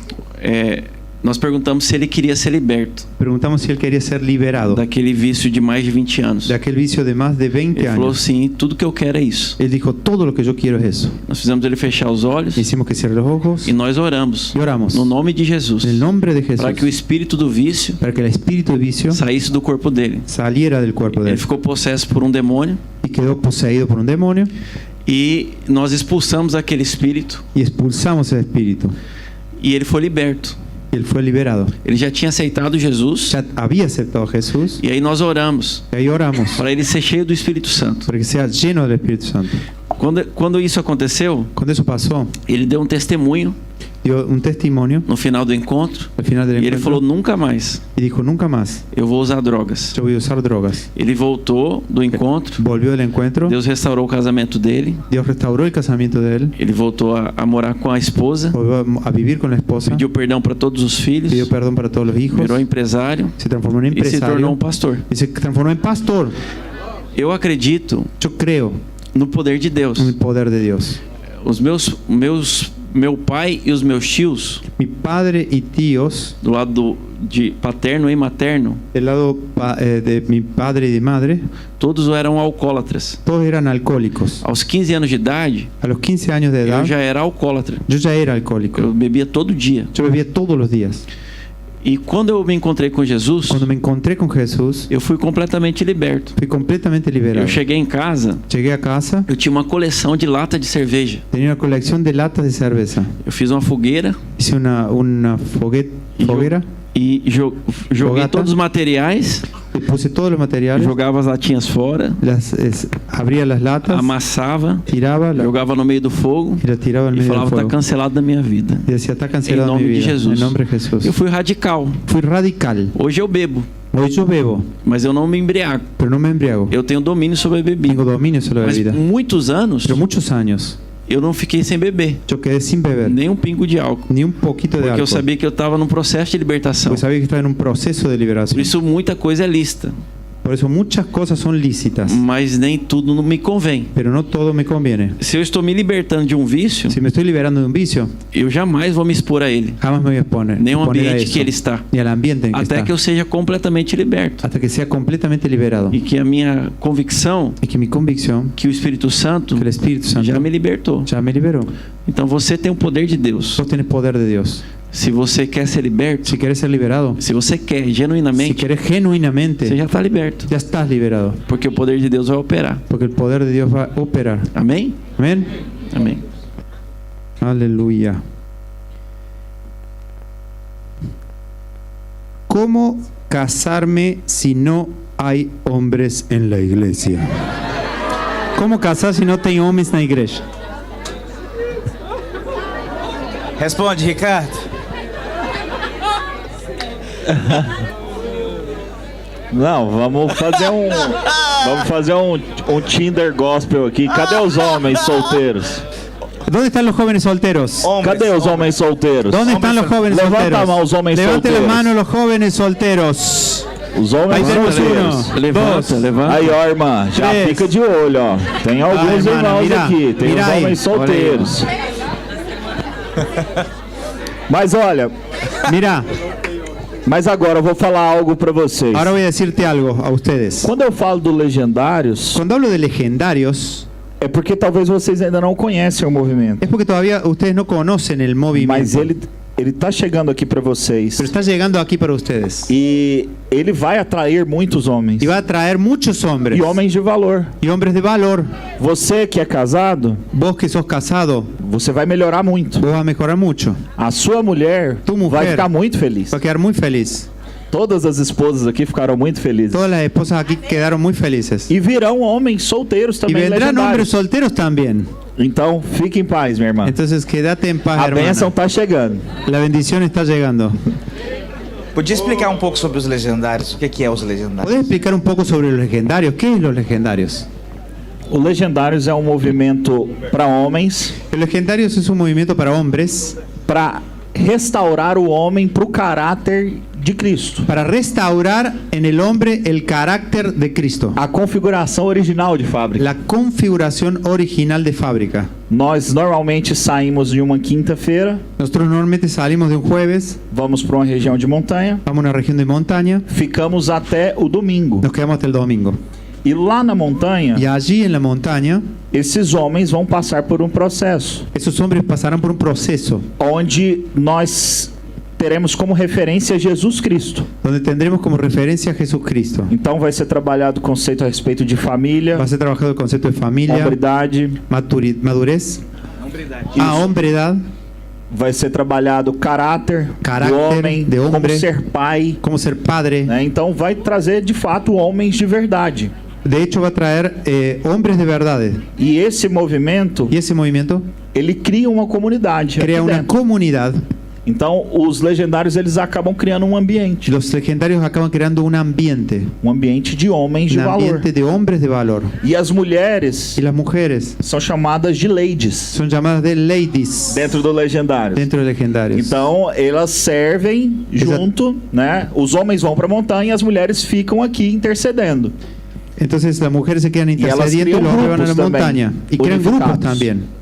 Nós perguntamos se ele queria ser liberto
Preguntamos si él quería ser liberado
daquele vício de mais de 20 anos.
de aquel vicio de más de 20
Ele falou
años.
assim: tudo que eu quero é isso.
Él dijo, todo lo que yo quiero es eso.
Nós fizemos ele fechar os olhos
Hicimos que cierre los ojos
e nós oramos
y oramos
no nome de Jesus
en el nombre de
para que o
Jesús
espírito do vício
para que el espíritu de vicio
saísse do corpo dele.
saliera del cuerpo de
Ele
él
ficou possesso por um demônio
y quedó poseído por un demonio
e nós expulsamos aquele espírito
y expulsamos el espíritu
e ele foi liberto.
y él fue liberado.
Ele já tinha aceitado Jesus
Ya había aceptado a Jesús
e aí nós oramos
y ahí oramos
para ele ser cheio do Espírito Santo.
para que sea lleno del Espíritu Santo.
Quando isso aconteceu,
Cuando eso pasó,
ele deu um testemunho
dio un testimonio
no final do encontro
al final del
e ele
encuentro
falou: nunca mais
y dijo, nunca más
eu vou usar drogas.
yo voy a usar drogas.
Ele voltou do encontro,
Volvió del encuentro,
Deus restaurou o casamento dele,
Dios restauró el casamiento de él,
ele voltou a morar com a esposa,
volvió a vivir con la esposa,
pediu perdão para todos os filhos,
pidió perdón para todos los hijos,
virou empresário
se transformó en
e se tornou
empresario
pastor.
y se transformó en pastor.
Eu acredito
Yo creo
no poder de Deus.
en el poder de Dios.
Meu pai e os meus tios,
Mi padre y tíos,
do lado de paterno e materno,
del lado de mi padre y de madre,
todos eram alcoólatras.
todos eran alcohólicos.
Aos 15 anos de idade,
A los 15 años de edad,
eu já era alcoólatra.
yo ya era alcohólico.
Eu bebia todo dia.
Yo bebía todos los días.
E quando eu me encontrei com Jesus,
Cuando me encontré con Jesús,
eu fui completamente liberto.
fui completamente liberado.
Eu cheguei em casa,
Llegué a casa,
eu tinha uma coleção de lata de cerveja.
tenía una colección de latas de cerveza.
Eu fiz uma fogueira
Hice una foguera,
e joguei
Fogata.
todos os materiais,
le puse todos los materiales,
jogava as latinhas fora,
abría las latas,
amassava,
tiraba
jogava no meio do fogo
y la tiraba en
e
medio del
falava: está
fuego.
cancelado da minha vida.
Y decía, está cancelado
En
mi
nombre de
vida.
Jesús.
En nombre de Jesús.
Eu fui radical.
Fui radical.
Hoje eu bebo,
Hoy yo bebo,
mas eu não me embriago.
pero no me embriago.
Eu tenho domínio sobre a bebida.
Tengo dominio sobre la
Mas
bebida.
muitos anos
Pero muchos años
eu não fiquei sem beber,
yo quedé sin beber,
nem um pingo de álcool,
ni un poquito de
porque eu
alcohol.
sabia que eu estava num processo de libertação.
Porque sabía que estaba en un proceso de
Por
liberación.
isso muita coisa é lista,
Por eso muchas cosas son lícitas,
mas nem tudo não me convém.
pero no todo me conviene.
Se eu estou me libertando de um vício,
Si me estoy liberando de un vicio,
eu jamais vou me expor a ele,
jamás me voy a exponer,
nem ao
exponer a
ambiente
eso,
que ele está,
ni al ambiente en que
até
está,
que eu seja completamente liberto.
hasta que sea completamente liberado.
E que a minha convicção
Y que mi convicción,
que o Espírito Santo
que el Espíritu Santo
já me libertou.
ya me liberó.
Então você tem o poder de Deus.
Vos tenés poder de Dios.
Se você quer ser liberto,
Si querés ser liberado,
se você quer
si
genuinamente,
querés
você
genuinamente,
já está liberto,
ya estás liberado.
porque o poder de Deus vai operar.
Porque el poder de Dios va a operar.
Amém?
Amén.
Amém.
Aleluya. ¿Cómo casarme si no hay hombres en la iglesia? ¿Cómo casar si no tem homens na igreja?
Responde, Ricardo.
Não, vamos fazer um Tinder gospel aqui. Cadê os homens solteiros?
¿Dónde están los jóvenes solteros?
Cadê os homens solteiros?
¿Dónde están los jóvenes
Levanta
solteros?
a mão os homens
Levante la
solteiros.
mano los jóvenes solteros.
Os
Ahí
homens
tenemos
solteiros.
uno,
Levanta,
dos.
levanta.
Aí, ó, irmã, já
Três.
fica de olho, ó. Tem alguns
irmã,
irmãos
mira,
aqui, tem
mira
os
aí.
homens solteiros. Mas olha,
Mira,
mas agora eu vou falar algo pra vocês.
ahora voy a decirte algo a ustedes.
Quando eu falo do Legendários,
Cuando hablo de legendarios,
é porque talvez vocês ainda não conhecem o movimento.
es porque todavía ustedes no conocen el
Mas
movimiento.
ele tá chegando aqui pra vocês.
Pero está llegando aquí para ustedes.
E ele vai atrair muitos homens.
Y va a traer muchos hombres.
E homens de valor.
Y hombres de valor.
Você que é casado,
Vos que sos casado,
você vai melhorar muito.
vos vas a mejorar mucho.
A sua mulher
Tu mujer
vai ficar muito feliz.
Va a quedar muy feliz.
Todas as esposas aqui ficaram muito felizes.
Todas las esposas aquí quedaron muy felices.
E virão homens solteiros
Y
também
vendrán hombres
legendários.
solteros también.
Então, fique em paz, minha irmã.
Entonces quédate en paz,
A bênção
hermana.
tá chegando.
La bendición está llegando.
Podia explicar um pouco sobre os legendários? O que é os legendários?
¿Podés explicar un poco sobre los legendarios? ¿Qué es los legendarios?
O Legendários é um movimento para homens,
Los legendarios es un movimiento para hombres
para restaurar o homem para o caráter de Cristo.
para restaurar en el hombre el carácter de Cristo,
A configuração original de fábrica.
la configuración original de fábrica.
Nós normalmente saímos de uma quinta-feira,
Nosotros normalmente salimos de un jueves,
vamos para uma região de montanha,
vamos a una región de montaña,
ficamos até o domingo.
nos quedamos hasta el domingo.
E lá na montanha,
Y allí en la montaña,
esses homens vão passar por um processo
esos hombres pasarán por un proceso
onde nós teremos como referência Jesus Cristo.
donde tendremos como referencia a Jesucristo.
Então vai ser trabalhado o conceito a respeito de família,
Va a ser trabajado el concepto de familia,
hombridade,
madurez, hombredad,
vai ser trabalhado o caráter,
Caráter
do homem,
de homem,
como ser pai,
cómo ser padre.
né? Então vai trazer de fato homens de verdade.
De hecho, va a traer hombres de verdad.
E esse movimento,
Y ese movimiento
ele cria uma comunidade
crea
aqui
una
dentro.
comunidad.
Então os legendários eles acabam criando um ambiente
Los legendarios acaban creando un ambiente
de homens de valor.
ambiente de hombres de valor.
E as mulheres
Y las mujeres
são chamadas de ladies
son llamadas de ladies
dentro do legendário.
dentro de legendarios.
Então elas servem junto, né? Os homens vão para a montanha e as mulheres ficam aqui intercedendo.
Entonces las mujeres se quedan
elas
intercediendo y
criam
los hombres van a la
grupos também,
montaña. Y crean grupos
unificados.
también.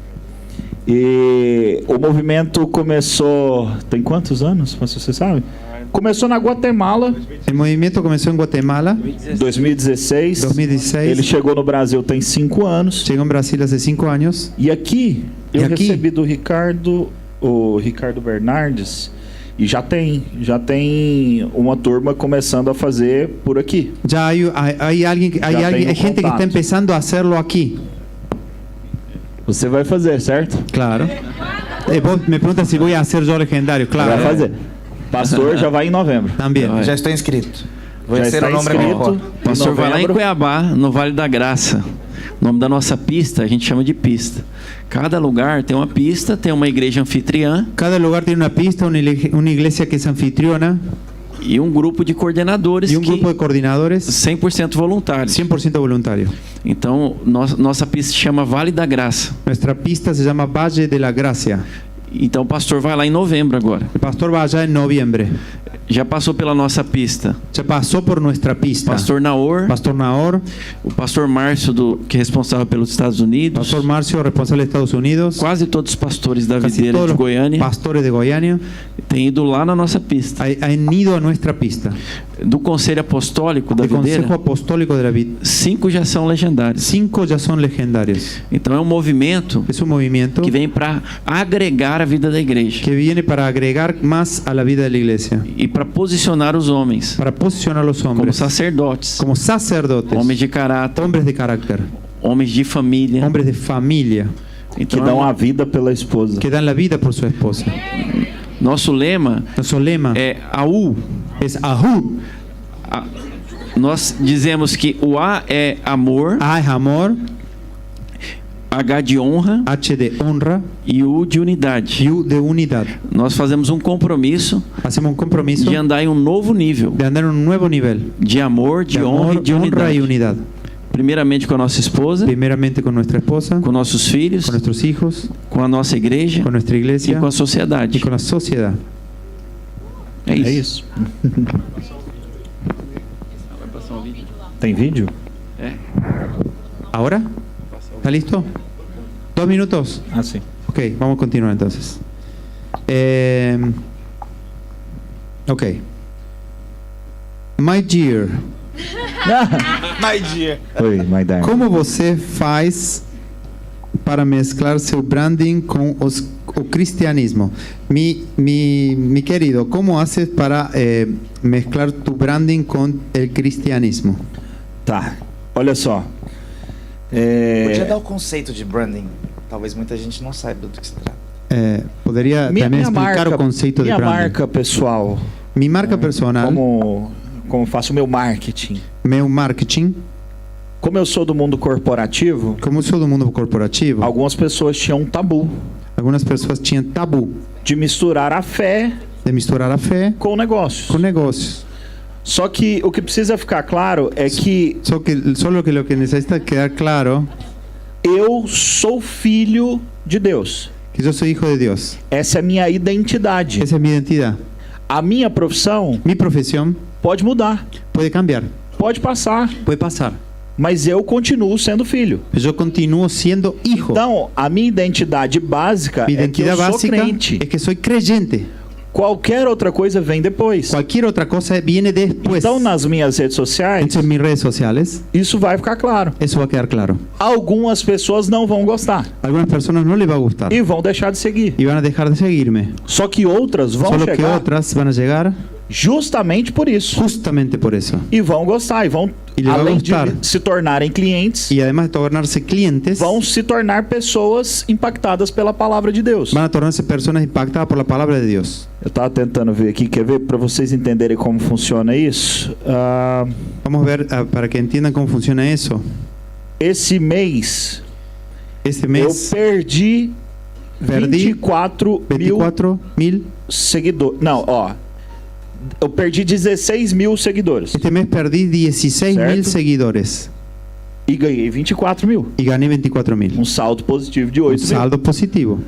E o movimento começou, tem quantos anos, mas você sabe? Começou na Guatemala,
El movimiento comenzó en Guatemala,
2016.
2016.
Ele chegou no Brasil tem 5 anos.
Llegó en Brasil hace 5 años.
E aqui eu
E aqui?
recebi do Ricardo, o Ricardo Bernardes, e já tem uma turma começando a fazer por aqui.
Ya hay alguien,
Ya tengo
hay gente que está
contato.
empezando a hacerlo aquí.
Você vai fazer, certo?
Claro. Vos me preguntas si voy a hacer yo legendario. Claro.
Vai fazer. Pastor já vai em novembro.
También.
Vai.
Já estou inscrito. Vou
Já
ser
está
o nome
inscrito.
mejor.
O pastor vai lá em Cuiabá, no Vale da Graça. O nome da nossa pista, a gente chama de pista. Cada lugar tem uma pista, tem uma igreja anfitriã
Cada lugar tiene una pista, una iglesia que es anfitriona
e um grupo de coordenadores
y un
que
grupo de coordinadores
100% voluntários.
100% voluntario.
Então, nossa pista se chama Vale da Graça.
Nuestra pista se llama Valle de la Gracia.
Então, o pastor vai lá em novembro agora.
El pastor va allá en noviembre.
Já passou pela nossa pista.
Ya pasó por nuestra pista.
Pastor Naor,
Pastor Nahor,
o pastor Márcio, que é responsável pelos Estados Unidos.
Pastor Marcio, responsable de Estados Unidos.
Quase todos os pastores da
Casi
videira
todos
de
los
Goiânia
pastores de Goiânia
têm ido lá na nossa pista.
han ido a nuestra pista.
Do Conselho Apostólico da
El Consejo
Videira,
Apostólico de la Vid.
5 já são legendários.
5 ya son legendarios.
Então é um movimento
Es un movimiento
que vem para agregar a vida da igreja
que viene para agregar más a la vida de la iglesia,
e para posicionar os homens
para posicionar a los
como
hombres
sacerdotes,
como sacerdotes,
homens de caráter,
hombres de carácter,
homens de família.
hombres de familia,
Que
Então,
dão a vida pela esposa.
que dan la vida por su esposa.
nosso lema
Nuestro lema
é AU.
es Ahú.
Nós dizemos que o A é amor,
A es amor,
H de honra
H de honra
e U de unidade.
y U de unidad.
Nós fazemos um compromisso
Hacemos un compromiso
de andar em um novo nível
de andar en un nuevo nivel
de amor, de honra e de
honra y
unidade.
unidad.
Primeiramente com a nossa esposa,
Primeramente con nuestra esposa,
com nossos filhos,
con nuestros hijos,
com a nossa igreja
con nuestra
e
iglesia
com a sociedade.
y con la sociedad.
É isso.
É isso. Tem vídeo?
¿Ahora? ¿Está listo? 2 minutos.
Ah, sim.
Ok, vamos a continuar entonces. Ok. My dear,
Oi, Maidar.
como você faz para mesclar seu branding com o cristianismo? Mi querido, ¿cómo haces para mezclar tu branding con el cristianismo?
Tá. Olha só.
Podia dar o conceito de branding. Talvez muita gente não saiba do que se trata.
Poderia também explicar o conceito de
minha
branding?
marca pessoal.
Mi marca personal,
Como faço o meu marketing.
meu marketing,
Como eu sou do mundo corporativo,
como eu sou do mundo corporativo,
algumas pessoas tinham um tabu
algumas pessoas tinham tabu
de misturar a fé
de misturar a fé
com negócios.
com negócios.
Só que o que precisa ficar claro é que
Solo que lo que necesita quedar claro
eu sou filho de Deus.
que yo soy hijo de Dios.
Essa é a minha identidade.
Esa es mi identidad.
A minha profissão
Mi profesión
pode mudar,
puede cambiar,
pode passar,
puede pasar.
mas eu continuo sendo filho.
Yo continúo siendo hijo.
Então, a minha identidade básica
Mi
é que eu
identidad
sou
básica
crente.
es que soy creyente.
Qualquer outra coisa vem depois.
Cualquier otra cosa viene después.
Então, nas minhas redes sociais,
Entonces, en mis redes sociales,
isso vai ficar claro.
eso va a quedar claro.
Algumas pessoas não vão gostar
Algunas personas no les va a gustar
e vão deixar de seguir.
y van a dejar de seguirme.
Só que outras vão
Solo que
chegar
otras van a llegar
justamente por isso.
justamente por eso.
E vão gostar, e vão,
E lhe vai
além de
gostar.
se tornarem clientes,
Y además de tornarse clientes,
vão se tornar pessoas impactadas pela palavra de Deus.
van a tornarse personas impactadas por la palabra de Dios.
Eu estava tentando ver aqui, quer ver? Para vocês entenderem como funciona isso.
Vamos a ver, para que entiendan cómo funciona eso.
Esse mês,
Este
eu
mes
perdi
perdí
24 mil
24.000.
seguidores. Não, ó. Eu perdi 16 mil seguidores
Este mes perdí 16.000
Certo.
seguidores
e ganhei 24 mil.
y gané 24.000.
Um saldo positivo de 8
Un
mil.
saldo positivo.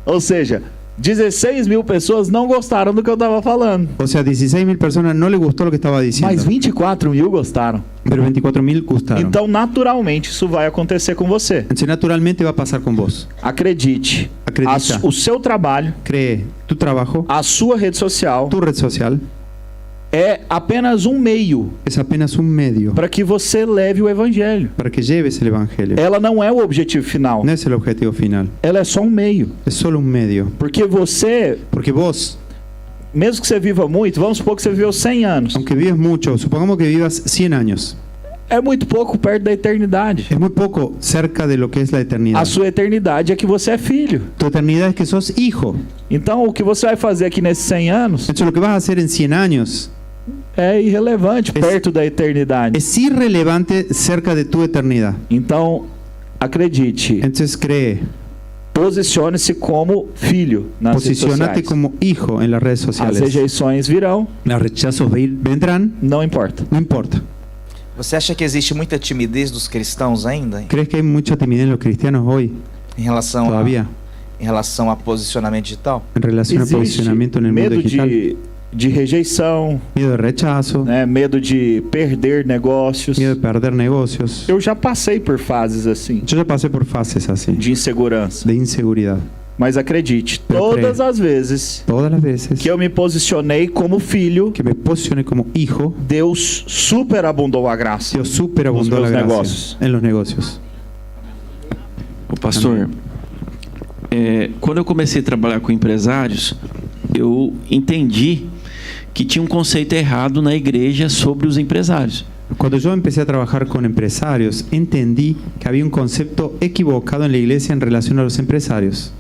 Ou seja, 16 mil pessoas não gostaram do que eu estava falando.
O sea, 16.000 personas no les gustó lo que estaba diciendo,
Mas 24 mil gostaram.
pero 24.000 gustaron.
Então, naturalmente, isso vai acontecer com você.
Entonces, naturalmente va a pasar con vos.
Acredite.
Acredita.
O seu trabalho,
Cree, tu trabajo,
a sua rede social,
tu red social,
é apenas um meio
es apenas un medio
para que você leve o evangelho.
para que lleves el evangelio.
Ela não é o objetivo final.
No es el objetivo final,
Ela é só um meio.
es solo un medio.
Porque você,
Porque vos,
mesmo que você viva muito, vamos supor que você viveu 100 anos.
aunque vivas mucho, supongamos que vivas 100 años,
É muito pouco perto da eternidade.
es muy poco cerca de lo que es la eternidad.
A sua eternidade é que você é filho.
Tu eternidad es que sos hijo.
Então, o que você vai fazer aqui nesses 100 anos
Entonces, lo que vas a hacer en 100 años
é irrelevante perto da eternidade.
es irrelevante cerca de tu eternidad.
Então, acredite,
Entonces, cree,
posicione-se como filho nas redes
posicionate
sociais.
como hijo en las redes
As
sociales.
rejeições virão,
Los rechazos vendrán,
não importa.
no importa.
Você acha que existe muita timidez dos cristãos ainda
¿Crees que hay mucha timidez en los cristianos hoy,
em relação
todavía,
em relação a posicionamento digital?
en relación al
Existe
posicionamiento en el mundo
medo
digital?
de rejeição,
Miedo de rechazo,
né? Medo de perder negócios.
miedo de perder negocios.
Eu já passei por fases assim,
Yo ya pasé por fases así,
de insegurança.
de inseguridad.
Mas acredite,
Eu
todas
creio.
as vezes
Todas las veces
que eu me posicionei como filho,
que me posicioné como hijo,
Deus superabundou a graça.
Dios superabundó
Los
la
meus
gracia
negocios.
en los negocios.
Ô, pastor, quando eu comecei a trabalhar com empresários, eu entendi que tinha um conceito errado na igreja sobre os empresários.
Cuando yo empecé a trabajar con empresarios, entendí que había un concepto equivocado en la iglesia en relación a los empresarios.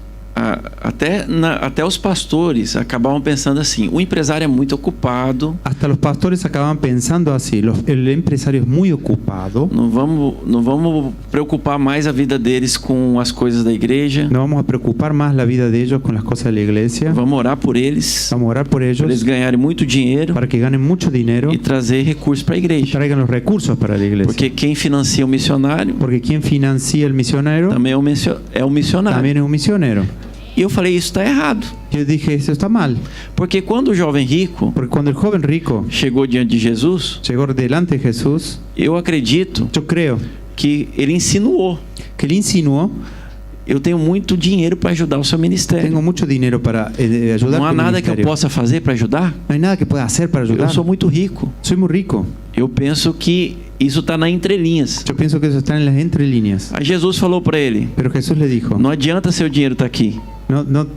Até os pastores acabavam pensando assim: o empresário é muito ocupado,
Hasta los pastores acababan pensando así, el empresario es muy ocupado,
não vamos preocupar mais a vida deles com as coisas da igreja,
no vamos a preocupar más la vida de ellos con las cosas de la iglesia,
vamos orar por eles,
vamos a orar por
para eles
ellos
ganharem muito dinheiro
para que ganen mucho dinero
e trazer recursos para a
y
igreja.
traigan los recursos para la iglesia.
Porque quem financia o missionário
Porque quien financia el misionero
também é um missionário.
también es un misionero.
E eu falei: isso está errado.
Yo dije, eso está mal,
Porque quando o jovem rico
porque cuando el joven rico
chegou diante de Jesus,
llegó delante de Jesús,
eu acredito
yo creo
que ele insinuou:
que él insinuó,
eu tenho muito dinheiro para ajudar o seu ministério.
tengo mucho dinero para ayudar
Não há
con mi
nada que eu
ministerio.
possa fazer para ajudar?
No hay nada que pueda hacer para
Eu
ayudar.
sou muito rico.
Soy muy rico.
Eu penso que isso está na entrelinhas.
Yo pienso que eso está en las entrelíneas.
Aí Jesus falou para ele:
Pero Jesús le dijo,
não adianta seu dinheiro estar aqui,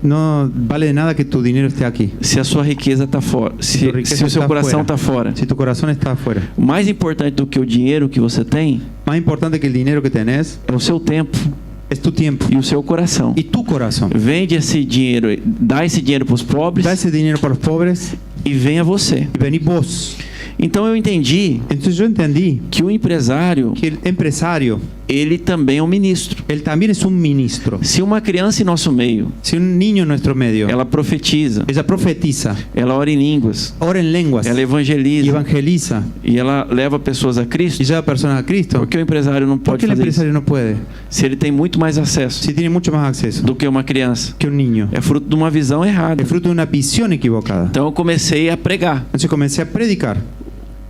no vale de nada que tu dinero esté aquí.
se a sua riqueza está fora,
Tu
se
riqueza
o seu
está
coração
fora.
está fora.
Si tu corazón está afuera.
O mais importante do que o dinheiro que você tem
Más importante que el dinero que tenés
é o seu tempo
es tu tiempo
e o seu coração.
y tu corazón.
Vende esse dinheiro, dá esse dinheiro para os pobres
Da ese dinero para los pobres
e venha você.
y vení vos.
Então eu entendi
Entonces yo entendí
que o empresário,
que el empresario,
ele também é um ministro.
él también es un ministro.
Se uma criança em nosso meio,
Si un niño en nuestro medio,
ela profetiza,
ella profetiza,
ela ora em línguas,
ora en lenguas,
ela
y
evangeliza
evangeliza,
e ela leva pessoas a
y
Cristo,
lleva personas a Cristo,
por que o empresário não
¿por
pode
qué el
fazer isso?
empresario no puede?
Se ele tem muito mais acesso
Si tiene mucho más acceso
do que uma criança.
que un niño.
É fruto de uma visão errada.
Es fruto de una visión equivocada.
Então eu comecei a pregar.
Entonces comencé a predicar.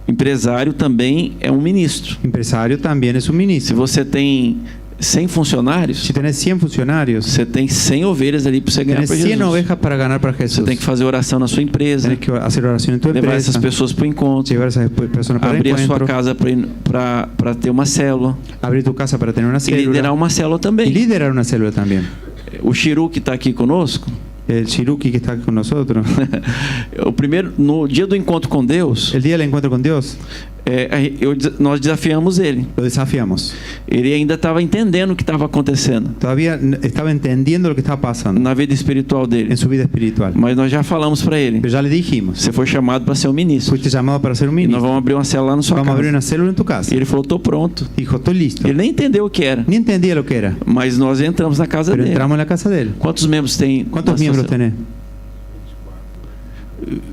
Empresário também é um ministro.
Empresario también es un
Se
ministro.
você tem 100 funcionários,
Si tenés 100 funcionarios,
você tem 100 ovelhas ali para você ganhar
tenés
para
100
Jesus.
ovejas para ganar para
Você
Jesús.
tem que fazer oração na sua empresa,
Tenés que hacer oración en tu
levar essas
empresa,
pessoas para o encontro,
llevar a esas personas para el
abrir a sua
encuentro,
casa para ter uma célula
abrir tu casa para tener una
e liderar
célula
uma célula
y
também.
liderar una célula también.
O Chiru que está aqui conosco,
El Shiruki que está con nosotros,
no dia do encontro com Deus,
el día del encuentro con Dios,
nós desafiamos ele.
lo desafiamos.
Ele ainda estava entendendo o que estava acontecendo
Todavía estaba entendiendo lo que estaba pasando
na vida espiritual dele.
en su vida espiritual.
Mas nós já falamos para ele:
Pero ya le dijimos,
você foi chamado para ser um ministro.
fuiste llamado para ser un
E nós
ministro.
vamos abrir uma célula lá na sua
Vamos a abrir
casa.
una célula en tu casa.
E ele falou: estou pronto.
Dijo, estoy listo.
Ele nem entendeu o que era,
Ni entendía lo que era,
mas nós entramos na casa
pero
dele.
entramos en la casa de él.
Quantos membros tem?
¿Cuántos
nossa
miembros
célula?
tenés?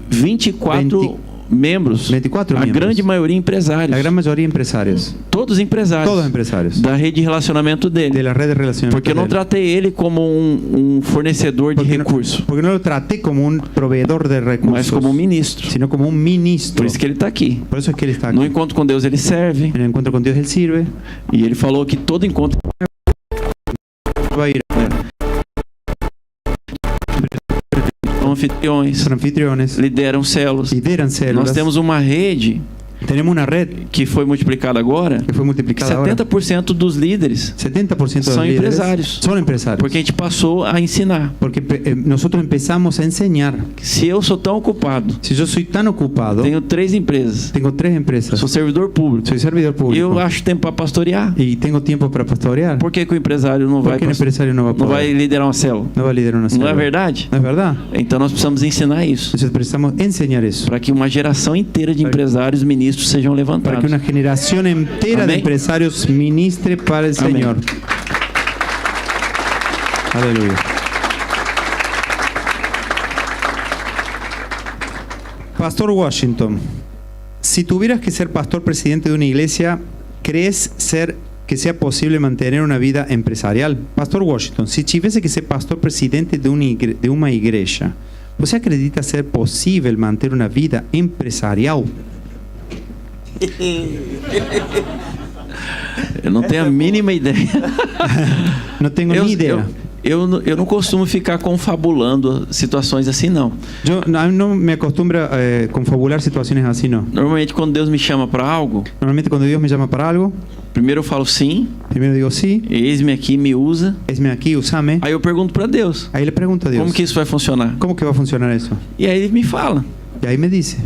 24 membros.
24
A
miembros.
grande maioria empresários.
La gran mayoría empresarios.
Todos empresários.
Todos empresarios.
Da rede de relacionamento
De
dele.
la red de relacionamiento.
Porque eu não
de él.
tratei ele como um fornecedor de recursos,
Porque no lo traté como un proveedor de recursos,
mas como um ministro.
sino como un ministro.
Por isso que ele está aqui.
Por eso es que él está aquí.
No encontro com Deus ele serve.
En el encuentro con Dios él sirve.
E ele falou que todo encontro
Va a ir.
são anfitriões,
Son anfitriones.
lideram células.
Lideran células.
Nós temos uma rede
Tenemos una red
que foi multiplicada agora.
que fue multiplicada ahora.
70% dos líderes
70% de
Son
los líderes
empresarios.
son empresarios.
porque a gente passou a ensinar.
Porque nosotros empezamos a enseñar.
Se eu sou tão ocupado,
Si yo soy tan ocupado,
tenho 3 empresas,
tengo 3 empresas,
sou servidor público,
soy servidor público
eu acho tempo para pastorear.
y tengo tiempo para pastorear.
Por que, que o empresário não
¿Por
vai
qué el empresario no va a
não vai
poder?
liderar uma célula?
No va a liderar una
Não
célula.
é verdade?
¿No es verdad?
Então nós precisamos ensinar isso,
Entonces precisamos enseñar eso.
para que uma geração inteira de empresários, ministros sejam levantados.
Para que una generación entera de
Amén.
empresarios ministre para el
Amén.
Señor. Aleluya. Pastor Washington, si tuvieras que ser pastor presidente de una iglesia, ¿crees que sea posible mantener una vida empresarial? Pastor Washington, si tivesse que ser pastor presidente de una iglesia, ¿você acredita ser posible mantener una vida empresarial?
Eu não tenho a mínima ideia.
No tengo ni idea.
Eu não costumo ficar confabulando situações assim, não.
Yo no me acostumbro a confabular situaciones así, no.
Normalmente, quando Deus me chama para algo,
Normalmente cuando Dios me llama para algo,
primeiro eu falo sim,
primero digo sí,
eis-me aqui, me usa.
esme aquí, usame.
Aí eu pergunto para Deus,
Ahí le pregunto a Dios,
como que isso vai funcionar?
¿cómo que va a funcionar eso?
E aí ele me fala.
Y ahí me dice,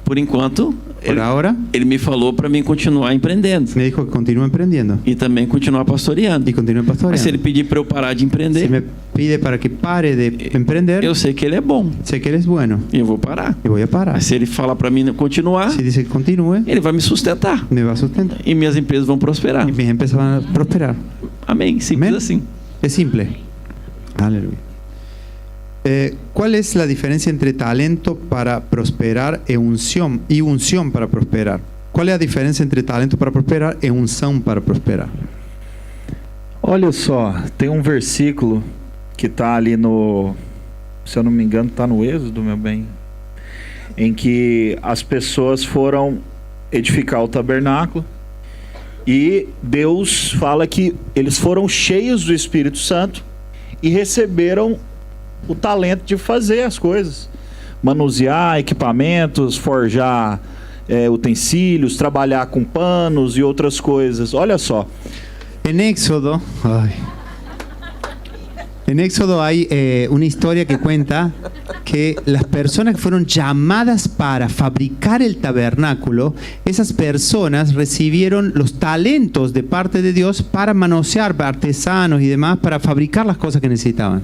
Por enquanto,
por ahora,
ele me falou para mim continuar empreendendo
me dijo que continúe emprendiendo
e também continuar pastoreando.
y continúe
Mas se ele
pastoreando.
pedir para eu parar de
Si
empreender,
me pide para que pare de emprender,
eu sei que ele é bom
sé que él es bueno
e eu vou parar.
y voy a parar.
Mas se ele falar para mim continuar,
Si dice que continúe,
ele vai me sustentar
me va a sustentar.
e minhas empresas vão prosperar.
Y mis empresas van a prosperar.
Amém. Simples
Amém.
assim.
Es simple. Aleluya. ¿Cuál es la diferencia entre talento para prosperar y unción para prosperar? ¿Cuál es la diferencia entre talento para prosperar e unção para prosperar?
Olha só, tem um versículo que está ali no, se eu não me engano, está no Êxodo, meu bem, em que as pessoas foram edificar o tabernáculo e Deus fala que eles foram cheios do Espírito Santo e receberam o talento de fazer as coisas, manusear equipamentos, forjar utensílios, trabalhar com panos e outras coisas. Olha só.
En Éxodo hay una historia que cuenta que las personas que fueron llamadas para fabricar el tabernáculo, esas personas recibieron los talentos de parte de Dios para manosear artesanos y demás para fabricar las cosas que necesitaban.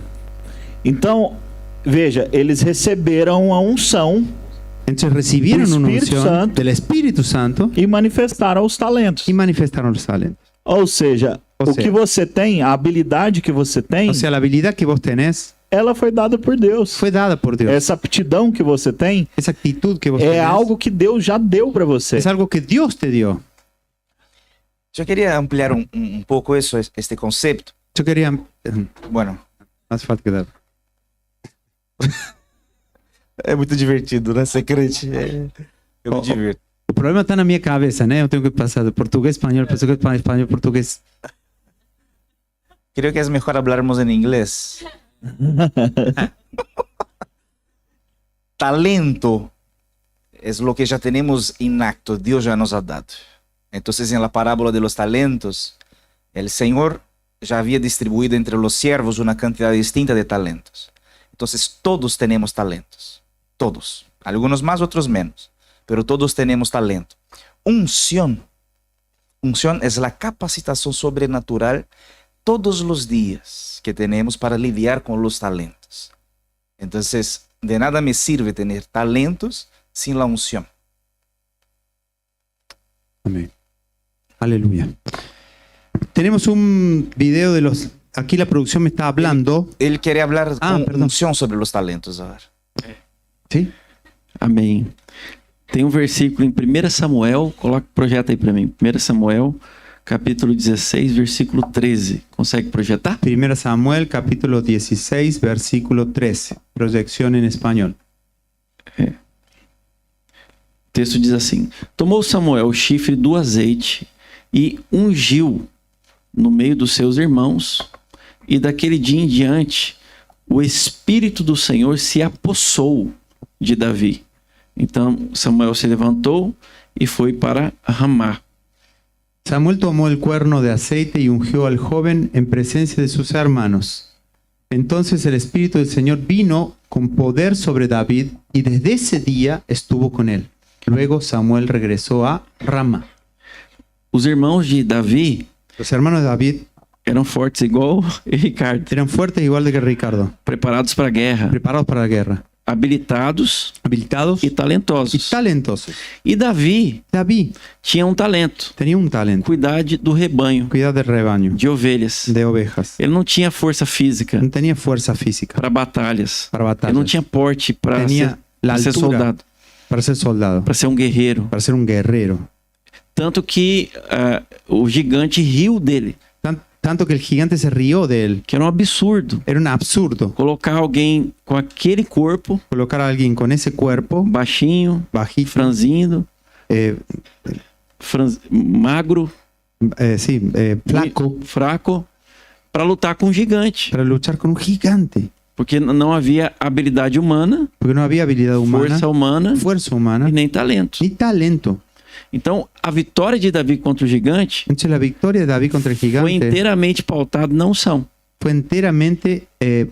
Então, veja, eles receberam a unção.
Entonces recibieron
Del
una
Espíritu
unción
Santo.
del Espíritu Santo
e manifestaram os talentos.
y manifestaron los talentos.
Ou seja,
Ou
o
seja-
que você tem, a habilidade que você tem,
O sea, la habilidad que vos tenés
ela foi dada por Deus.
fue dada por Dios.
Essa aptidão que você tem
Esa actitud que vos
é
tenés
algo que Deus já deu para você.
es algo que Dios te dio.
Yo quería ampliar un poco eso, este concepto.
Yo quería...
Bueno,
No hace falta que dar.
é muito divertido, né? Ser crente. Eu me divirto.
O problema está na minha cabeça, né? Eu tenho que passar de português, espanhol, português.
Creo que es mejor hablarmos en inglés. Talento es lo que ya tenemos inacto, Dios ya nos ha dado. Entonces, en la parábola de los talentos, el Señor ya había distribuido entre los siervos una cantidad distinta de talentos. Entonces, todos tenemos talentos. Todos. Algunos más, otros menos. Pero todos tenemos talento. Unción. Unción es la capacitación sobrenatural todos los días que tenemos para lidiar con los talentos. Entonces, de nada me sirve tener talentos sin la unción.
Amén. Aleluya. Tenemos un video de los... Aquí la producción me está hablando.
Él quiere hablar con
perdón.
unción sobre los talentos ahora.
¿Sí?
Amém. Tem um versículo em 1 Samuel, coloca o projeto aí para mim. 1 Samuel, capítulo 16, versículo 13. Consegue projetar?
1 Samuel, capítulo 16, versículo 13. Proyección en español.
O texto diz assim: Tomou Samuel o chifre do azeite e ungiu no meio dos seus irmãos, e daquele dia em diante o Espírito do Senhor se apossou de Davi. Então Samuel se levantou e foi para Ramá.
Samuel tomó el cuerno de aceite y ungió al joven en presencia de sus hermanos. Entonces el Espíritu del Señor vino con poder sobre David y desde ese día estuvo con él. Luego Samuel regresó a Ramá.
Os irmãos de Davi
Los hermanos de David
eram fortes igual Ricardo,
eran fuertes igual de que Ricardo,
preparados para a guerra,
preparados para la guerra,
habilitados
habilitados
e
y
talentosos.
talentosos.
E Davi
David
tinha um talento:
tenía un talento,
cuidar do rebanho
cuidar del rebaño,
de ovelhas.
de ovejas.
Ele não tinha força física
No tenía fuerza física
para batalhas.
para
Ele não
batallas,
tinha porte para
Tinha
ser,
la
pra ser
altura.
soldado,
para ser soldado,
para ser um guerreiro.
para ser un guerrero.
Tanto que o gigante riu dele,
Tanto que el gigante se rió de él.
que era um absurdo.
Era un absurdo
Colocar alguém com aquele corpo,
colocar a alguien con ese cuerpo
baixinho,
bajito,
franzindo,
eh,
magro,
flaco,
fraco, para lutar com um gigante.
para luchar con un gigante.
Porque não havia habilidade humana,
Porque no había habilidad humana,
fuerza
fuerza
humana
humana,
e nem talento.
ni talento.
Então, a vitória de Davi contra o gigante
Entonces la victoria de David contra el
foi
gigante
inteiramente pautada na unção.
fue enteramente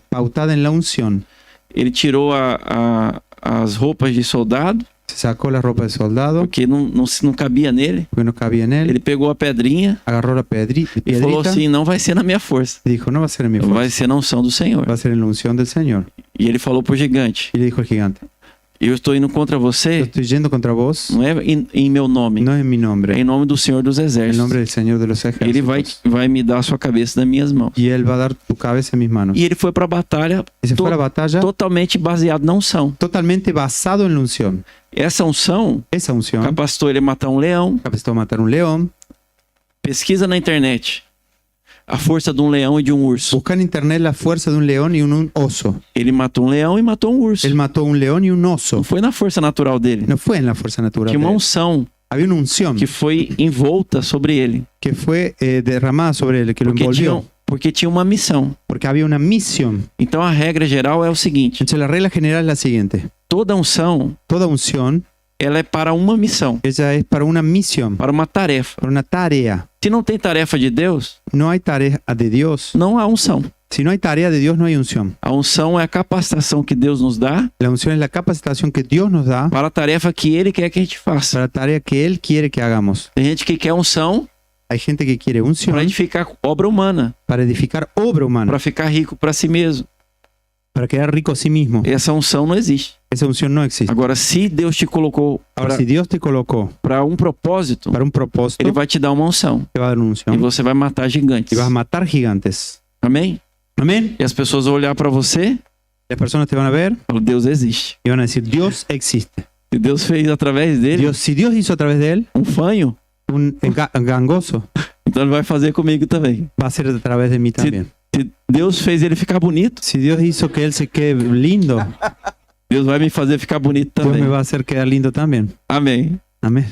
pautada en la unción.
Ele tirou as roupas de soldado,
Se sacó la ropa de soldado
porque não cabia nele.
porque no cabía en él.
Ele pegou a pedrinha
Agarró la
e falou
piedrita
assim: não vai ser na minha força,
y dijo, no va a ser en mi
vai
fuerza,
ser na unção do Senhor.
va a ser en la unción del Señor.
E ele falou pro gigante:
Y le dijo al gigante,
eu estou indo contra
yo
você,
estoy yendo contra vos,
não é em meu nome,
no es en mi
é em
nombre,
nome do Senhor dos
en
Exércitos.
nombre del Señor de los
Ele
ejércitos.
vai me dar a sua cabeça das minhas mãos.
Y él va a dar tu cabeza en mis manos.
E ele foi para a batalha
Y se fue a la batalla
totalmente baseado na unção.
totalmente basado en la unción.
Essa unção
Esa unción
capacitou ele a matar um leão.
capacitó a matar un león.
Pesquisa na internet a força de um leão e de um urso.
Busca en internet la fuerza de un león y un oso.
Ele matou um leão e matou um urso.
Él mató un león y un
Não
oso.
foi na força natural dele.
No fue en la fuerza natural.
Tinha
de
uma
él.
unção
Había una unción
que foi envolta sobre ele.
que fue derramada sobre él, que lo envolvió.
Porque tinha uma missão.
Porque había una misión.
Então a regra geral é o seguinte:
Entonces la regla general es la siguiente.
toda unção
Toda unción,
ela é para uma missão,
ella es para una misión,
para uma tarefa.
para una tarea.
Se não tem tarefa de Deus,
No hay tarea de Dios.
não há unção.
Si no hay tarea de Dios, no hay unción.
A unção é a capacitação que Deus nos dá
La unción es la capacitación que Dios nos da
para a tarefa que Ele quer que a gente faça.
para la tarea que Él quiere que hagamos.
Tem gente que quer unção
Hay gente que quiere unción
para edificar obra humana,
para edificar obra humana,
para ficar rico para si mesmo.
para quedar rico a sí mismo.
Essa unção não existe.
esa unción no existe.
Agora, se Deus te colocou
Ahora, si Dios te colocó
para propósito,
para un propósito,
Ele vai te dar uma unção.
te va a dar una unción
E você vai matar gigantes.
y vas a matar gigantes.
Amém?
Amén.
E as pessoas vão olhar para você
Las personas te van a ver
e falar, Deus existe.
y van a decir, Dios existe.
E Deus fez através dele
Dios, si Dios hizo a través de él
fanho,
un gangoso,
então Ele vai fazer comigo também.
va a ser a través de mí también.
Se Deus fez ele ficar bonito,
Si Dios hizo que él se quede lindo,
Deus vai me fazer ficar bonito
Dios
também.
me va a hacer quedar lindo también.
Amém.
Amén.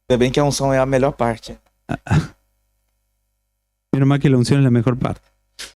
Ainda bem que a unção é a melhor parte.
Menos mal que la unción es la mejor parte.